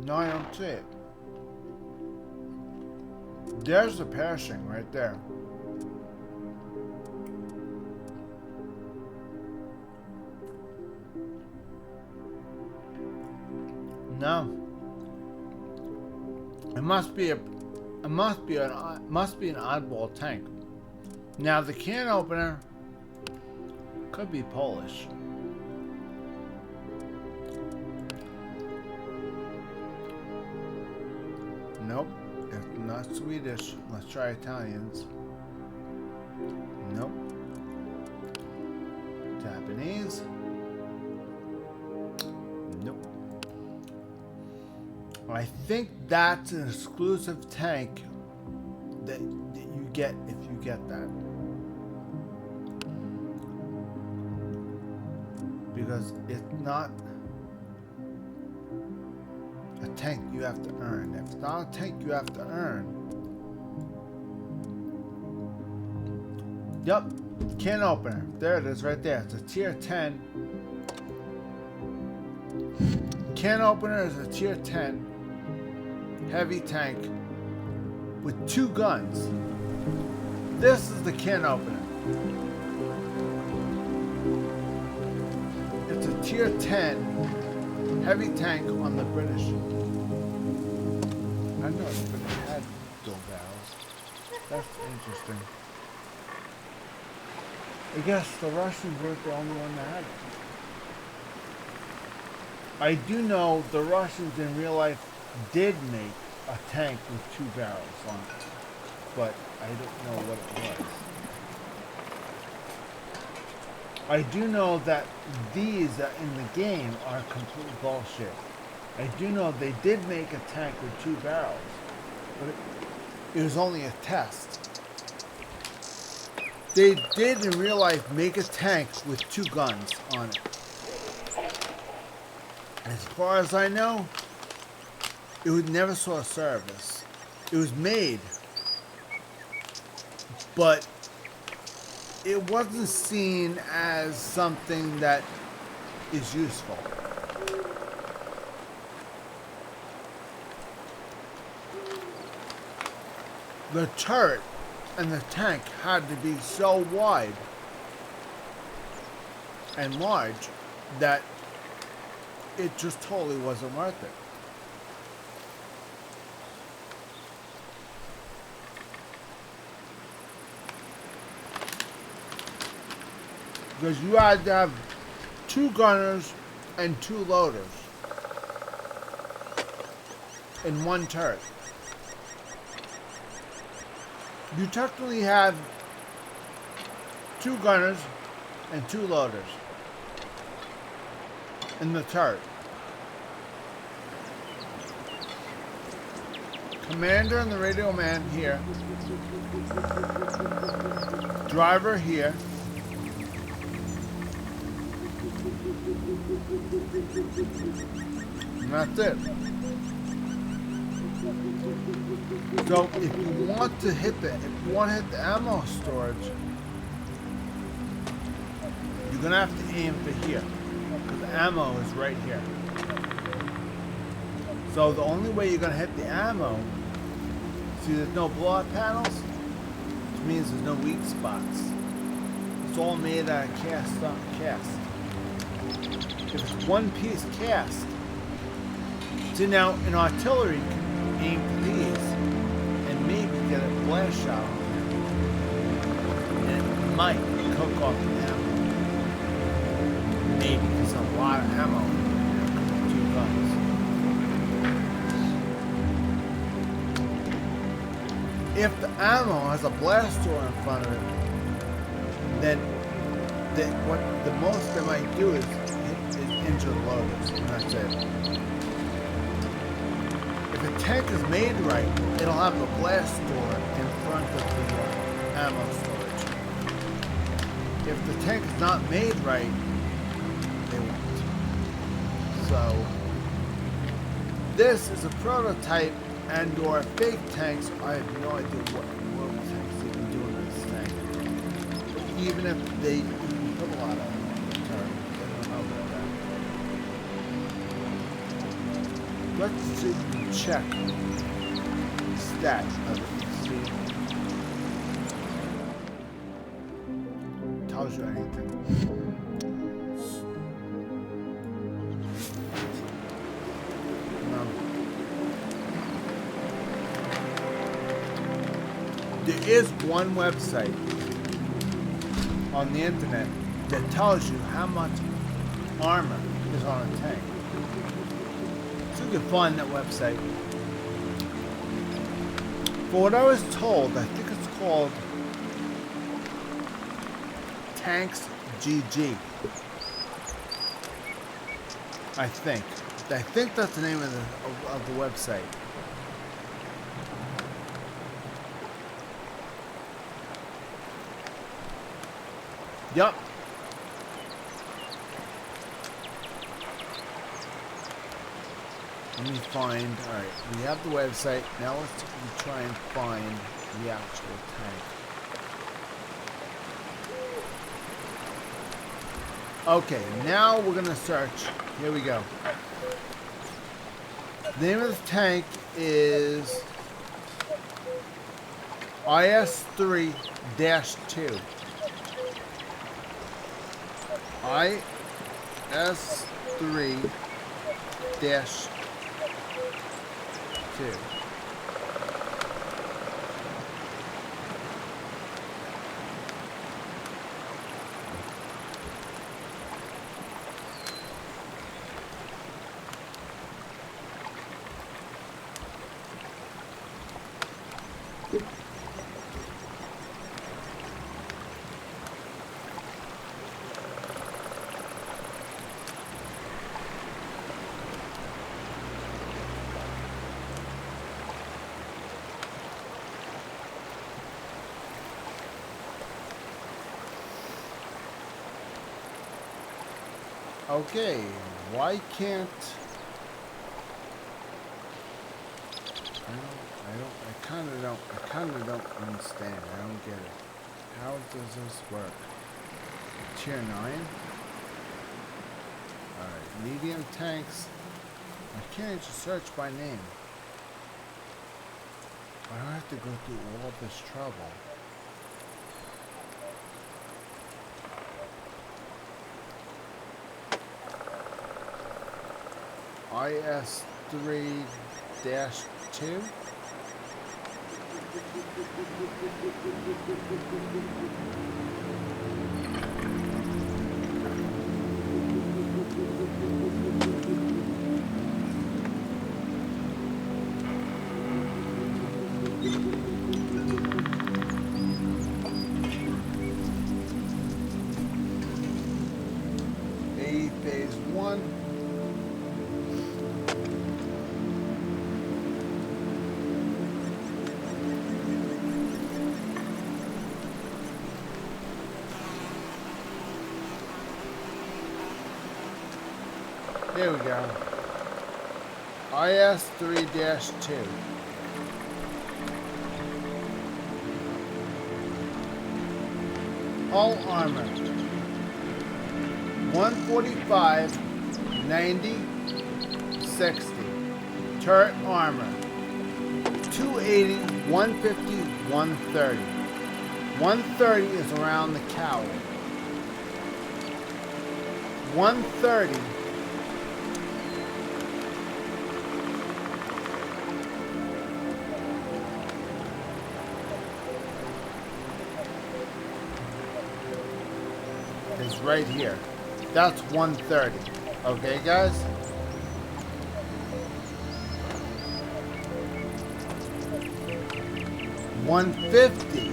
No, I don't see it. There's the perishing right there. No. It must be an oddball tank. Now the can opener could be Polish. Nope, it's not Swedish. Let's try Italians. Nope. Japanese. Nope. I think that's an exclusive tank that you get if you get that. Because it's not a tank you have to earn. If it's not a tank you have to earn. Yep, can opener. There it is right there. It's a tier 10. Can opener is a tier 10 heavy tank with 2 guns. This is the can opener. It's a tier 10 heavy tank on the British. I know the British had dual barrels. That's interesting. I guess the Russians weren't the only one that had it. I do know the Russians in real life did make a tank with 2 barrels on it, but I don't know what it was. I do know that these in the game are complete bullshit. I do know they did make a tank with 2 barrels, but it was only a test. They did in real life make a tank with 2 guns on it. As far as I know, it would never saw service. It was made, but it wasn't seen as something that is useful. The turret and the tank had to be so wide and large that it just totally wasn't worth it. Because you had to have 2 gunners and 2 loaders in 1 turret. You technically had 2 gunners and 2 loaders in the turret. Commander and the radio man here. Driver here. And that's it. So if you want to hit the ammo storage, you're gonna have to aim for here, because the ammo is right here. So the only way you're gonna hit the ammo, see there's no blowout panels, which means there's no weak spots. It's all made out of cast. If it's 1 piece cast, so now an artillery can aim for these and maybe get a blast shot on it, and it might cook off the ammo. Maybe there's a lot of ammo in there, 2 guns. If the ammo has a blast door in front of it, then what the most they might do is injure the loaders, and that's it. tank is made right, it'll have a blast door in front of the ammo storage. If the tank is not made right, they won't. So, this is a prototype and or fake tanks. I have no idea what world tanks even do in this thing. Even if they put a lot of them on the turret, they don't know about that. Let's see, check stats of it. See, tells you anything. No. There is one website on the internet that tells you how much armor is on a tank. So you can find that website. For what I was told, I think it's called Tanks GG. I think that's the name of the website. Yup. Let me find, alright, we have the website, now let's try and find the actual tank. Okay, now we're gonna search. Here we go. The name of the tank is IS-3-2. IS-3-2. Okay, why can't I kind of don't understand. I don't get it. How does this work? Tier 9? Alright, medium tanks. I can't just search by name. I don't have to go through all this trouble. IS-3-2. Phase 1. There we go. IS-3-2. Hull armor. 145, 90, 60. Turret armor. 280, 150, 130. 130 is around the cowl. 130 is right here. That's 130. Okay, guys? $150.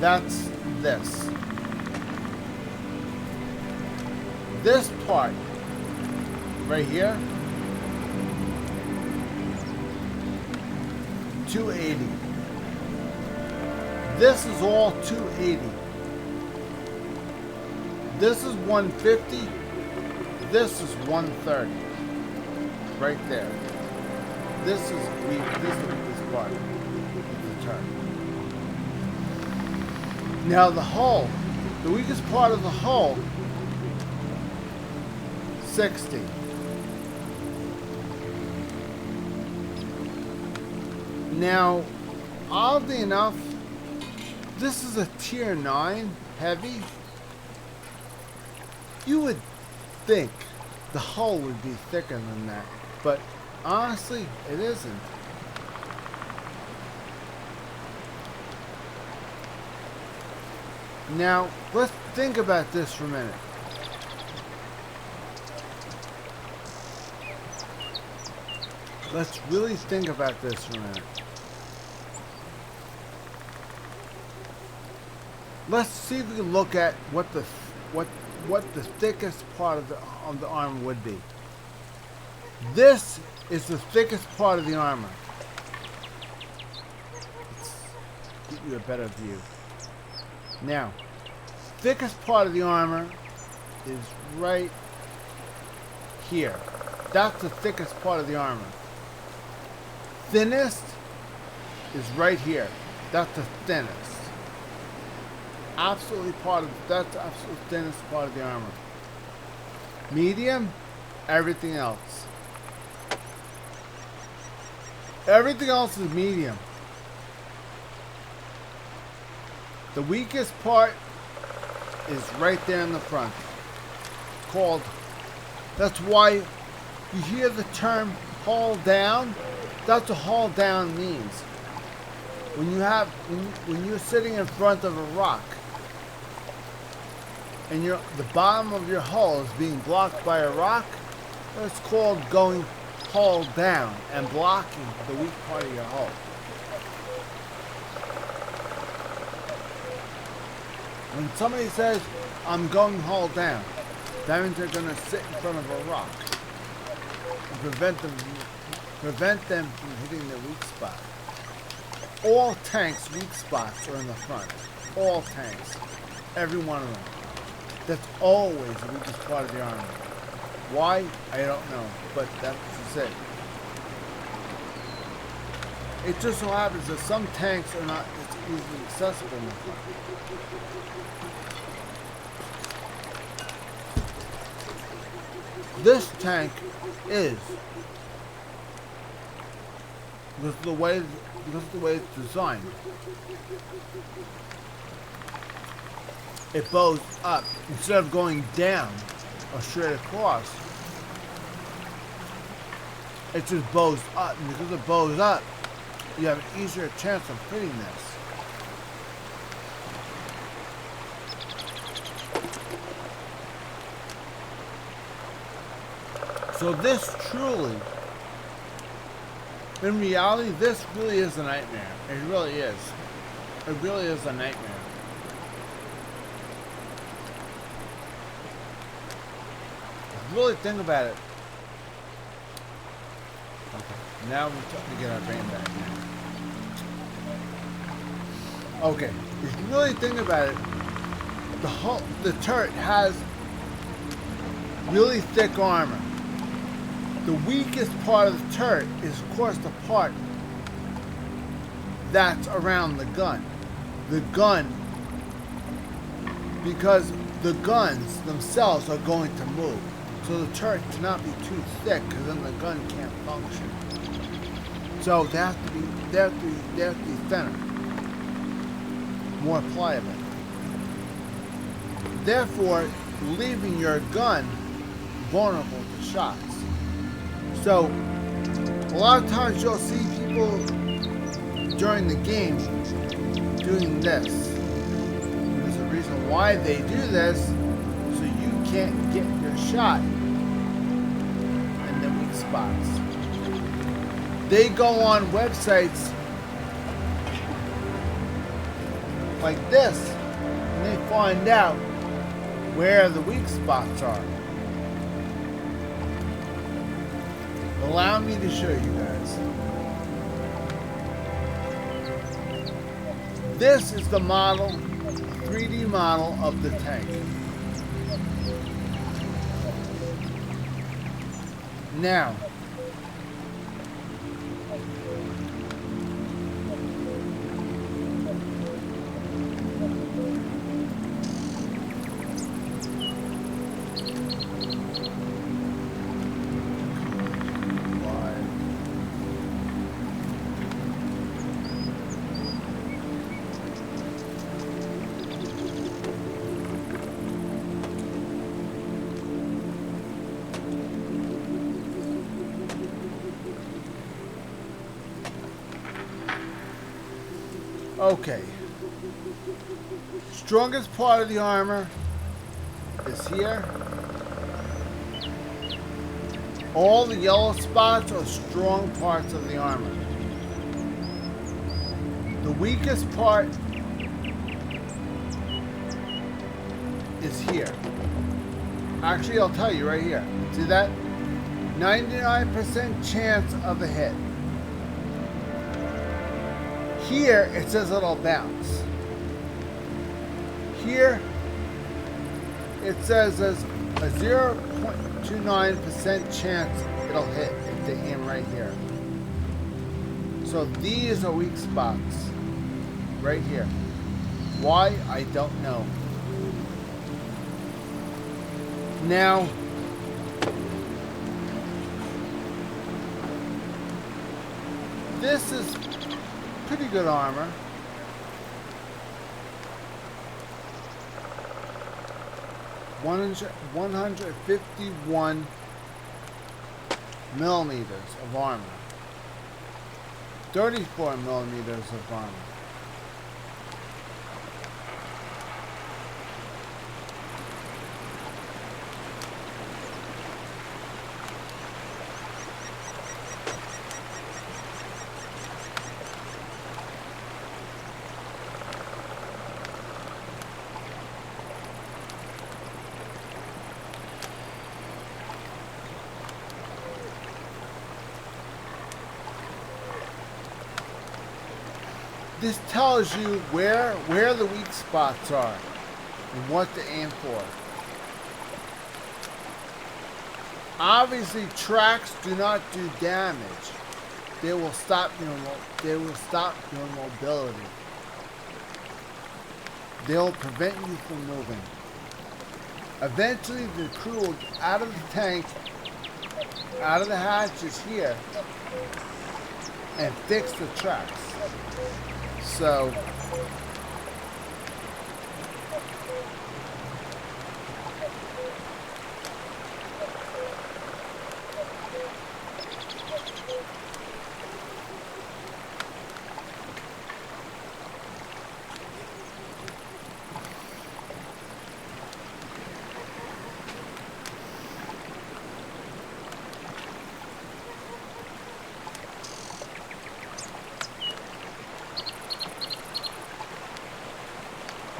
That's this. This part right here 280. This is all 280. This is 150. This is 130. Right there. This is this part of the turret. Now the hull, the weakest part of the hull, 60. Now, oddly enough, this is a tier 9 heavy. You would think the hull would be thicker than that, but honestly, it isn't. Now, let's think about this for a minute. Let's really think about this for a minute. Let's see if we can look at what the thickest part of the armor would be. This is the thickest part of the armor. Let's get you a better view. Now, thickest part of the armor is right here. That's the thickest part of the armor. Thinnest is right here. That's the thinnest. That's the absolute thinnest part of the armor. Medium, everything else. Everything else is medium. The weakest part is right there in the front. That's why you hear the term haul down. That's what haul down means. When you're sitting in front of a rock and the bottom of your hull is being blocked by a rock, that's called going haul down and blocking the weak part of your hull. When somebody says, I'm going haul down, that means they're going to sit in front of a rock and prevent them from hitting their weak spot. All tanks' weak spots are in the front. All tanks. Every one of them. That's always the weakest part of the armor. Why? I don't know. But that's it. It just so happens that some tanks are not as easily accessible in the front. This tank is, because of the way it's designed, it bows up instead of going down or straight across. It just bows up, and because it bows up, you have an easier chance of hitting this. So this truly, in reality, this really is a nightmare. It really is. It really is a nightmare. Really think about it. Okay, now we're trying to get our brain back now. Okay, if you really think about it, the turret has really thick armor. The weakest part of the turret is, of course, the part that's around the gun. The gun, because the guns themselves are going to move. So the turret cannot be too thick, because then the gun can't function. So they have to be thinner, more pliable. Therefore, leaving your gun vulnerable to shots. So a lot of times you'll see people during the game doing this. There's a reason why they do this, so you can't get your shot in the weak spots. They go on websites like this and they find out where the weak spots are. Allow me to show you guys. This is the model, 3D model of the tank. Now, okay. Strongest part of the armor is here. All the yellow spots are strong parts of the armor. The weakest part is here. Actually, I'll tell you right here. See that? 99% chance of a hit. Here, it says it'll bounce. Here, it says there's a 0.29% chance it'll hit if they aim right here. So these are weak spots. Right here. Why? I don't know. Now, this is pretty good armor. One 151 millimeters of armor. 34 millimeters of armor. This tells you where the weak spots are and what to aim for. Obviously, tracks do not do damage. They will stop your mobility. They'll prevent you from moving. Eventually, the crew will get out of the tank, out of the hatches here, and fix the tracks. So,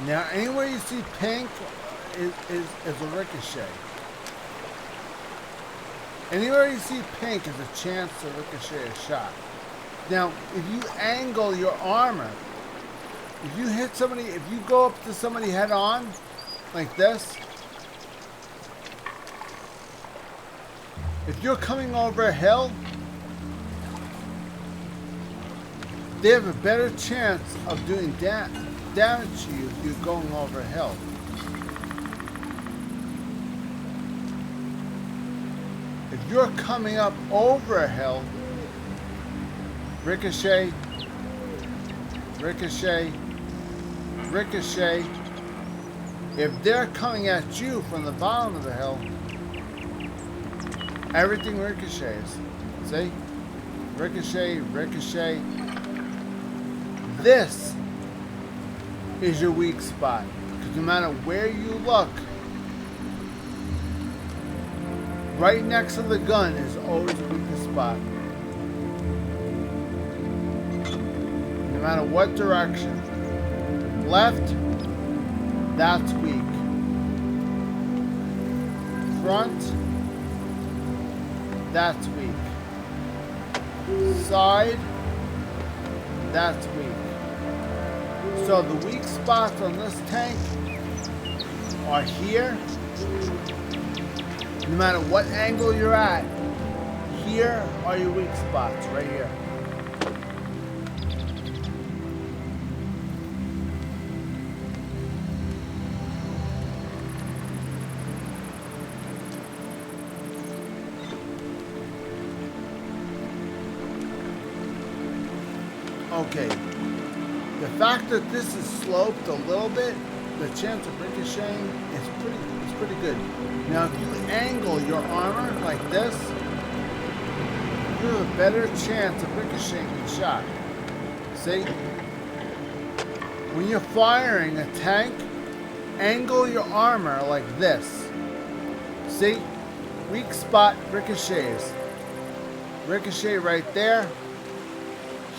now, anywhere you see pink is a ricochet. Anywhere you see pink is a chance to ricochet a shot. Now, if you angle your armor, if you hit somebody, if you go up to somebody head on, like this, if you're coming over a hill, they have a better chance of doing damage to you if you're going over a hill. If you're coming up over a hill, ricochet, ricochet, ricochet. If they're coming at you from the bottom of the hill, everything ricochets. See? Ricochet, ricochet. This is your weak spot. Because no matter where you look, right next to the gun is always the weakest spot. No matter what direction. Left, that's weak. Front, that's weak. Side, that's weak. So the weak spots on this tank are here. No matter what angle you're at, here are your weak spots, right here. Okay, the fact that this is sloped a little bit, the chance of ricocheting is pretty good. Now, if you angle your armor like this, you have a better chance of ricocheting the shot. See? When you're firing a tank, angle your armor like this. See? Weak spot ricochets. Ricochet right there.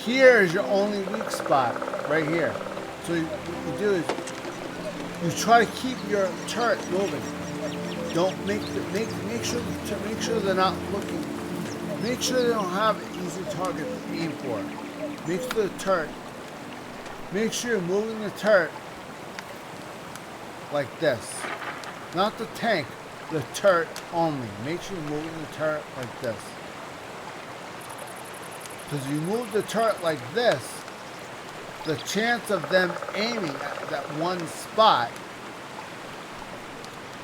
Here is your only weak spot, right here. So what you do is you try to keep your turret moving. Don't make sure they're not looking. Make sure they don't have an easy target to aim for. Make sure the turret. Make sure you're moving the turret like this. Not the tank, the turret only. Make sure you're moving the turret like this. Because if you move the turret like this, the chance of them aiming at that one spot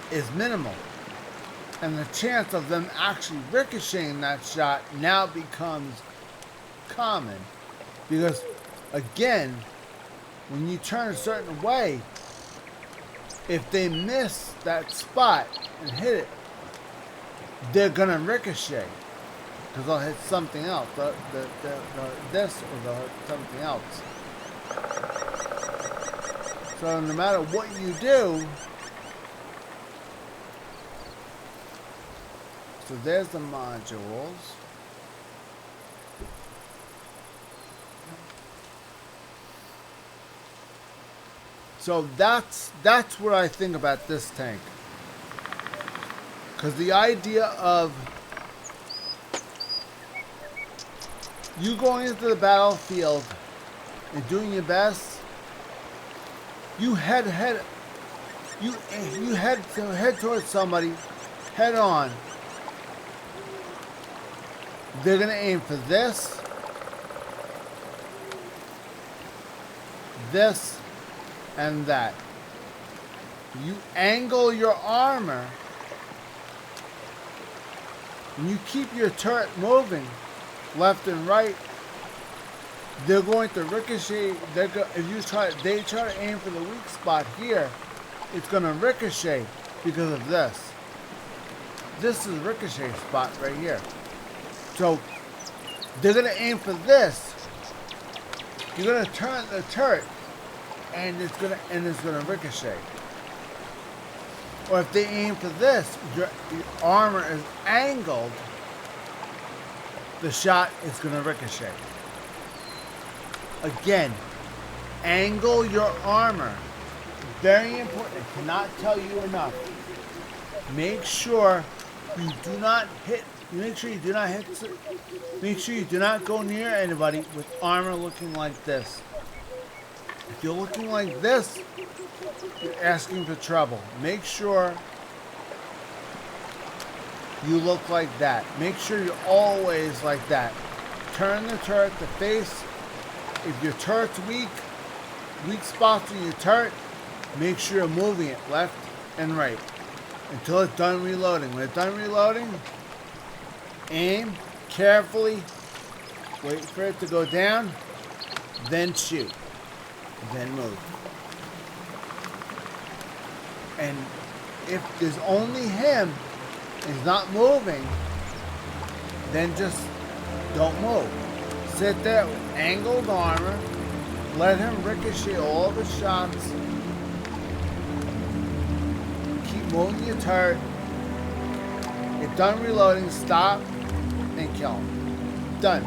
is minimal. And the chance of them actually ricocheting that shot now becomes common. Because, again, when you turn a certain way, if they miss that spot and hit it, they're going to ricochet. Because they'll hit something else. This or they'll hit something else. So no matter what you do, so there's the modules. So that's what I think about this tank. Because the idea of you going into the battlefield and doing your best, you head towards somebody head on. They're gonna aim for this, and that. You angle your armor and you keep your turret moving left and right. They're going to ricochet. If they try to aim for the weak spot here, it's going to ricochet because of this. This is a ricochet spot right here. So they're going to aim for this. You're going to turn the turret, and it's going to ricochet. Or if they aim for this, your armor is angled. The shot is going to ricochet. Again, angle your armor. Very important. I cannot tell you enough. Make sure you do not hit. Make sure you do not hit. Make sure you do not go near anybody with armor looking like this. If you're looking like this, you're asking for trouble. Make sure you look like that. Make sure you're always like that. Turn the turret to face. If your turret's weak spots in your turret, make sure you're moving it left and right until it's done reloading. When it's done reloading, aim carefully, wait for it to go down, then shoot, then move. And if there's only him, he's not moving, then just don't move. Sit there with angled armor, let him ricochet all of his shots, keep moving your turret. If done reloading, stop and kill him. Done.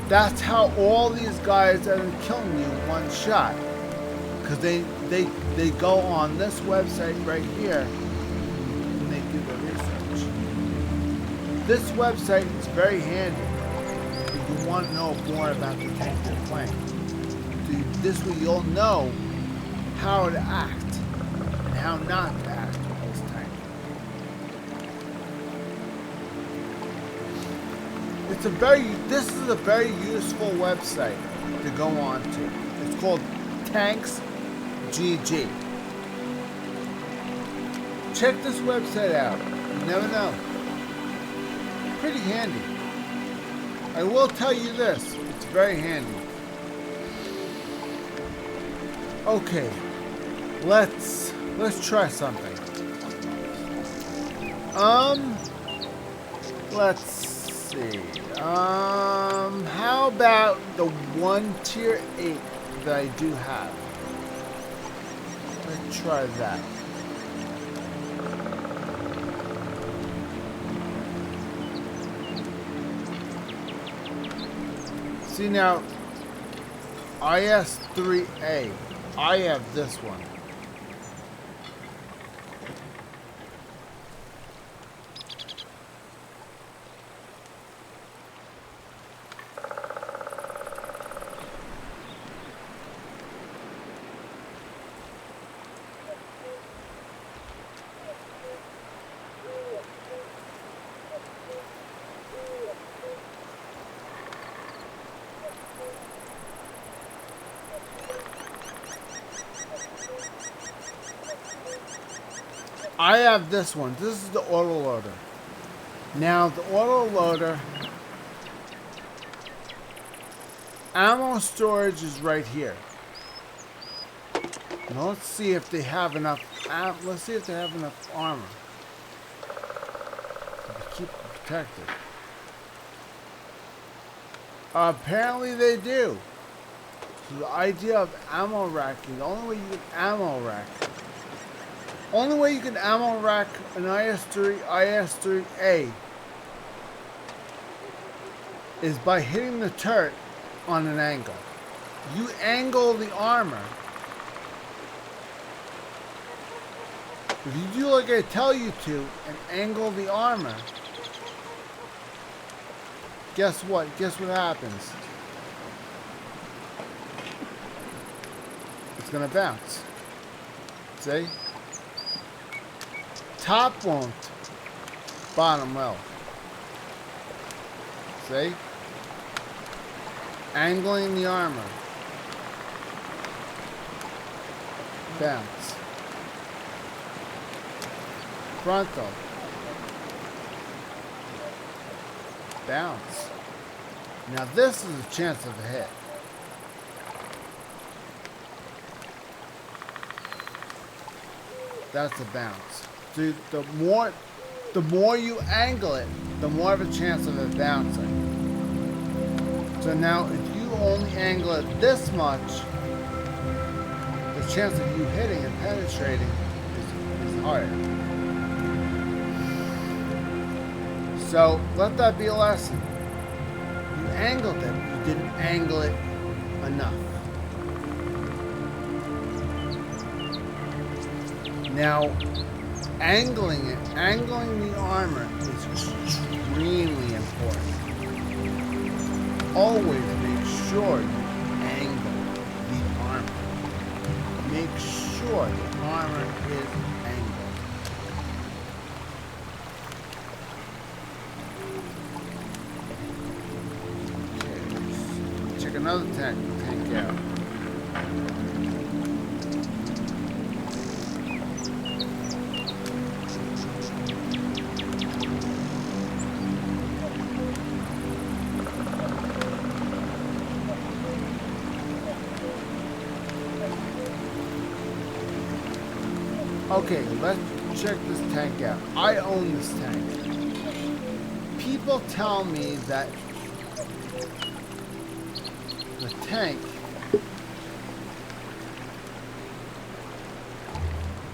That's how all these guys are killing you in one shot. Because they go on this website right here and they do the research. This website is very handy. If you want to know more about the tank you're playing. This way you'll know how to act and how not to act with this tank. This is a very useful website to go on to. It's called Tanks GG. Check this website out. You never know. Pretty handy. I will tell you this. It's very handy. Okay. Let's try something. Let's see. How about the one tier 8 that I do have? Let's try that. See now, IS-3A. I have this one. I have this one. This is the auto loader. Now the auto loader ammo storage is right here. Now let's see if they have enough. Let's see if they have enough armor to keep it protected. Apparently they do. So the idea of ammo racking, the only way you can ammo rack. Only way you can ammo rack an IS-3A is by hitting the turret on an angle. You angle the armor. If you do like I tell you to and angle the armor, guess what? Guess what happens? It's gonna bounce. See? Top won't, bottom will. See? Angling the armor. Bounce. Frontal. Bounce. Now this is a chance of a hit. That's a bounce. Dude, the more you angle it, the more of a chance of it bouncing. So now, if you only angle it this much, the chance of you hitting and penetrating is higher. So let that be a lesson. You angled it, you didn't angle it enough. Now, angling the armor is extremely important. Always make sure you angle the armor. Make sure the armor is angled. Okay, let's check another tank out. Okay, let's check this tank out. I own this tank. People tell me that the tank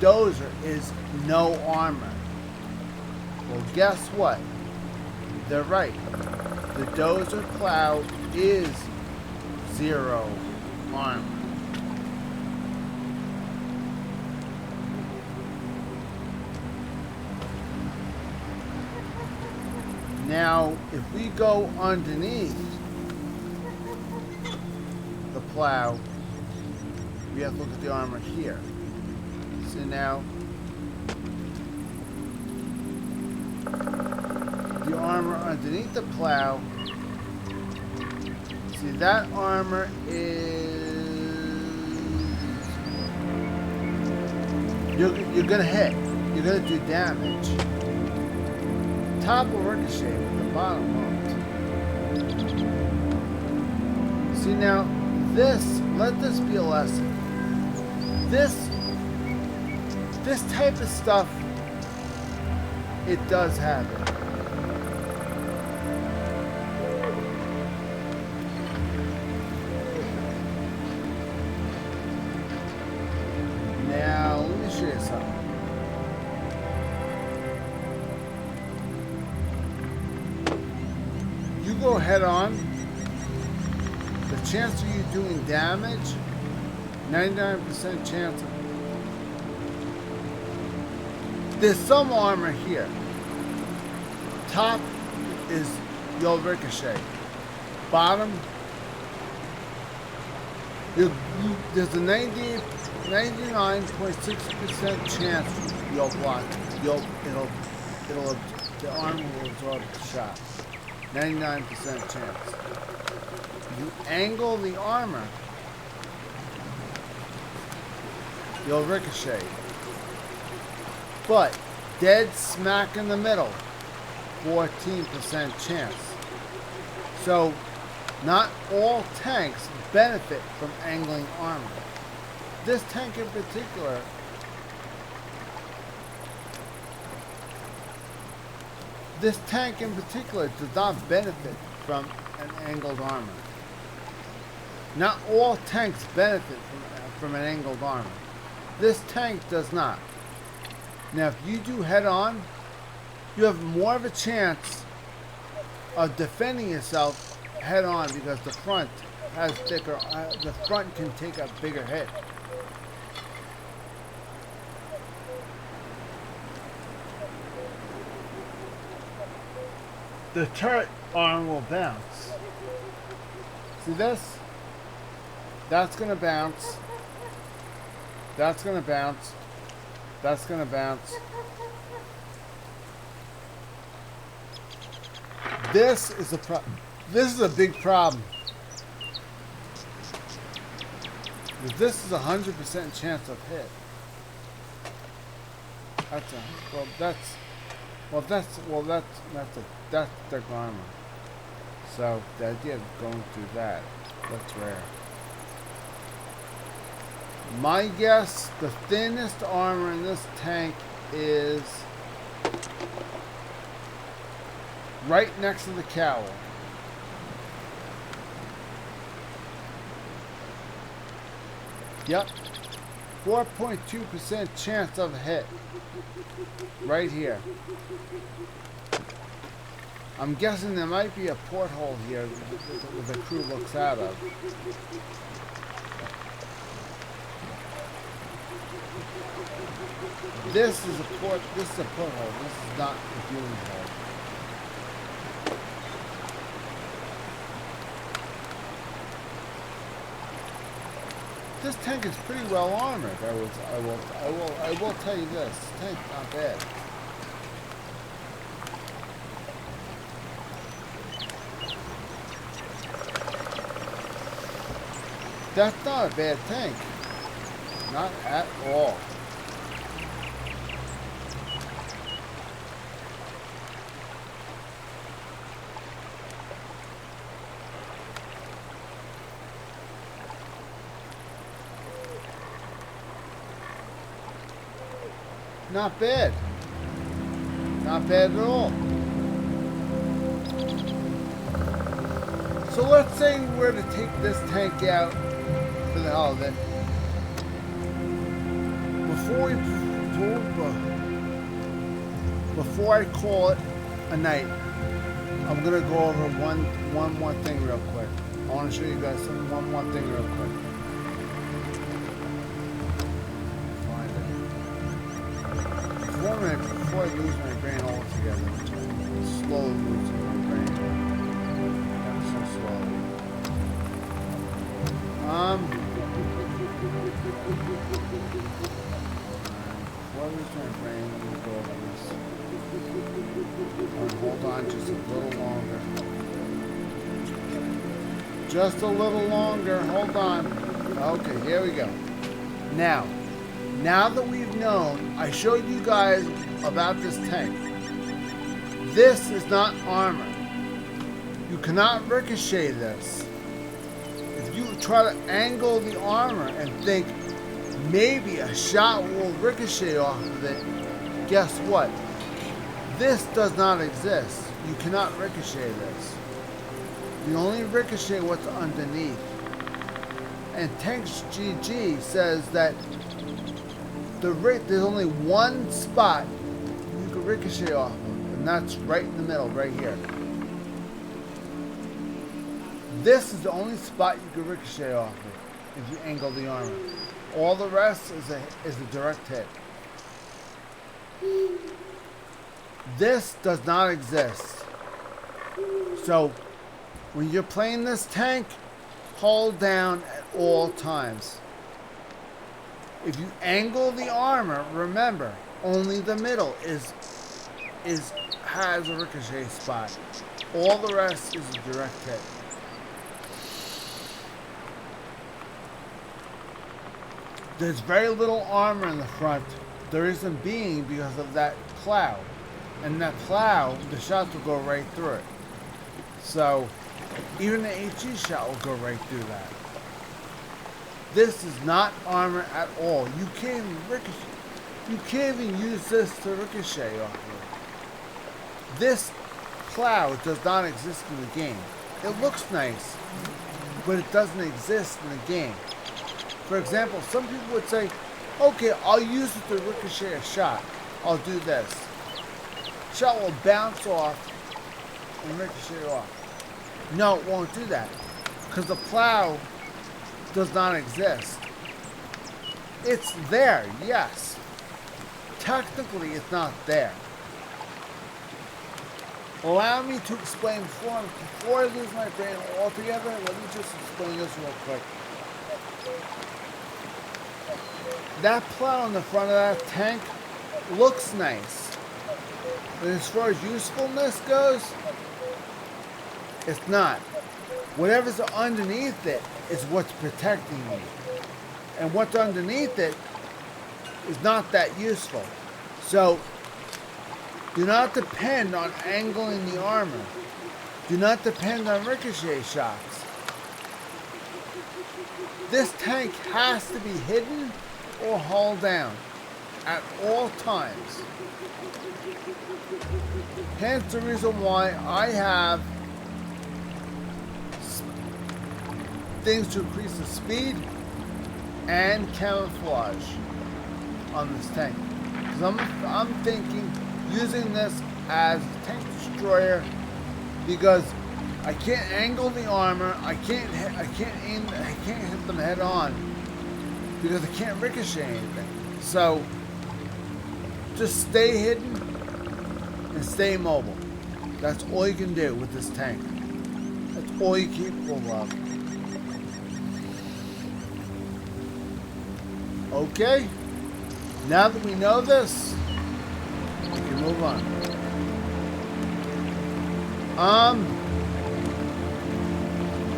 dozer is no armor. Well, guess what? They're right. The dozer cloud is 0 armor. Now, if we go underneath, plow, we have to look at the armor here. See now, the armor underneath the plow. See, that armor is... You're gonna hit. You're gonna do damage. Top will ricochet, but the bottom won't. See now, this, let this be a lesson. This type of stuff, it does happen. Now, let me show you something. You go head on, the chance of you doing damage, 99% chance of... There's some armor here. Top is you'll ricochet. Bottom, there's a 99.6% chance you'll block. The armor will absorb the shot. 99% chance. You angle the armor, you'll ricochet. But dead smack in the middle, 14% chance. So not all tanks benefit from angling armor. This tank in particular does not benefit from an angled armor. Not all tanks benefit from an angled armor. This tank does not. Now, if you do head-on, you have more of a chance of defending yourself head-on because the front has thicker. The front can take a bigger hit. The turret arm will bounce. See this? That's gonna bounce. That's gonna bounce. That's gonna bounce. This is a big problem. This is 100% chance of hit. That's thick armor. So the idea of going through that's rare. My guess, the thinnest armor in this tank is right next to the cowl. Yep. 4.2% chance of a hit. Right here. I'm guessing there might be a porthole here that the crew looks out of. This is a porthole. This is not a viewing hole. This tank is pretty well armored. I will tell you this. This tank's not bad. That's not a bad tank. Not at all. Not bad. Not bad at all. So let's say we were to take this tank out for the hell of it. Before I call it a night, I'm gonna go over one more thing real quick. I want to show you guys one more thing real quick. Before I lose my brain altogether, which I'm slowly losing my brain. Ever so slowly. What is my brain? Let me go over this. Hold on just a little longer. Just a little longer. Hold on. Okay, here we go. Now that we've known, I showed you guys about this tank. This is not armor. You cannot ricochet this. If you try to angle the armor and think maybe a shot will ricochet off of it, guess what? This does not exist. You cannot ricochet this. You only ricochet what's underneath. And Tanks GG says that there's only one spot you can ricochet off of, and that's right in the middle, right here. This is the only spot you can ricochet off of if you angle the armor. All the rest is a direct hit. This does not exist. So when you're playing this tank, hold down at all times. If you angle the armor, remember, only the middle has a ricochet spot. All the rest is a direct hit. There's very little armor in the front. There isn't being because of that plow. And that plow, the shots will go right through it. So, even the HE shot will go right through that. This is not armor at all. You can't even ricochet. You can't even use this to ricochet off of it. This plow does not exist in the game. It looks nice, but it doesn't exist in the game. For example, some people would say, okay, I'll use it to ricochet a shot. I'll do this. Shot will bounce off and ricochet off. No, it won't do that. Because the plow does not exist. It's there, yes. Technically, it's not there. Allow me to explain before I lose my brain altogether. Let me just explain this real quick. That plow on the front of that tank looks nice. But as far as usefulness goes, it's not. Whatever's underneath it is what's protecting me. And what's underneath it is not that useful. So, do not depend on angling the armor. Do not depend on ricochet shots. This tank has to be hidden or hauled down at all times. Hence the reason why I have things to increase the speed and camouflage on this tank. Because I'm thinking using this as a tank destroyer because I can't angle the armor, I can't hit them head on because I can't ricochet anything. So just stay hidden and stay mobile. That's all you can do with this tank. That's all you're capable of. Okay, now that we know this, we can move on.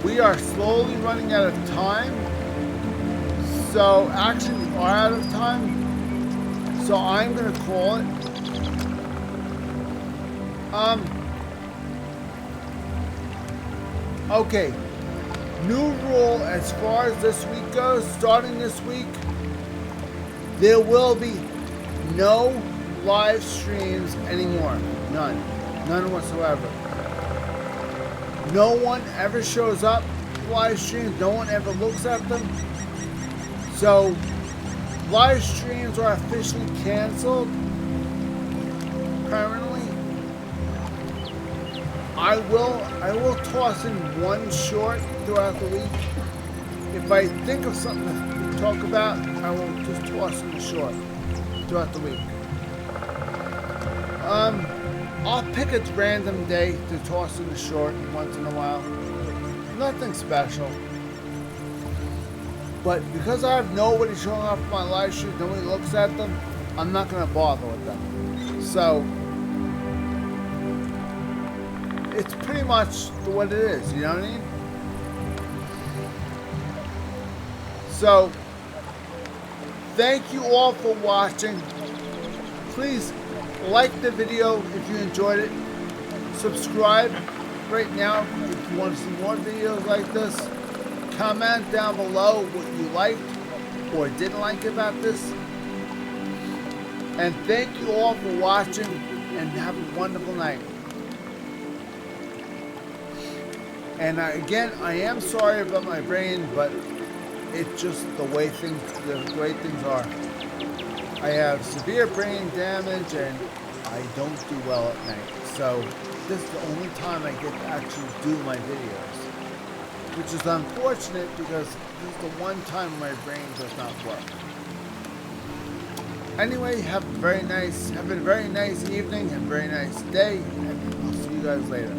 We are slowly running out of time. So actually we are out of time. So I'm gonna call it. Okay. New rule as far as this week goes, starting this week, there will be no live streams anymore. None. None whatsoever. No one ever shows up to live streams. No one ever looks at them. So, live streams are officially canceled permanently. I will toss in one short throughout the week. If I think of something to talk about, I will just toss in a short throughout the week. I'll pick a random day to toss in a short once in a while. Nothing special. But because I have nobody showing up on my live stream, nobody looks at them, I'm not going to bother with them. So, it's pretty much what it is, you know what I mean? So, thank you all for watching. Please like the video if you enjoyed it. Subscribe right now if you want to see more videos like this. Comment down below what you liked or didn't like about this. And thank you all for watching and have a wonderful night. And again, I am sorry about my brain, but it's just the way things are. I have severe brain damage and I don't do well at night. So this is the only time I get to actually do my videos, which is unfortunate because this is the one time my brain does not work. Anyway, have a very nice evening and very nice day, and I'll see you guys later.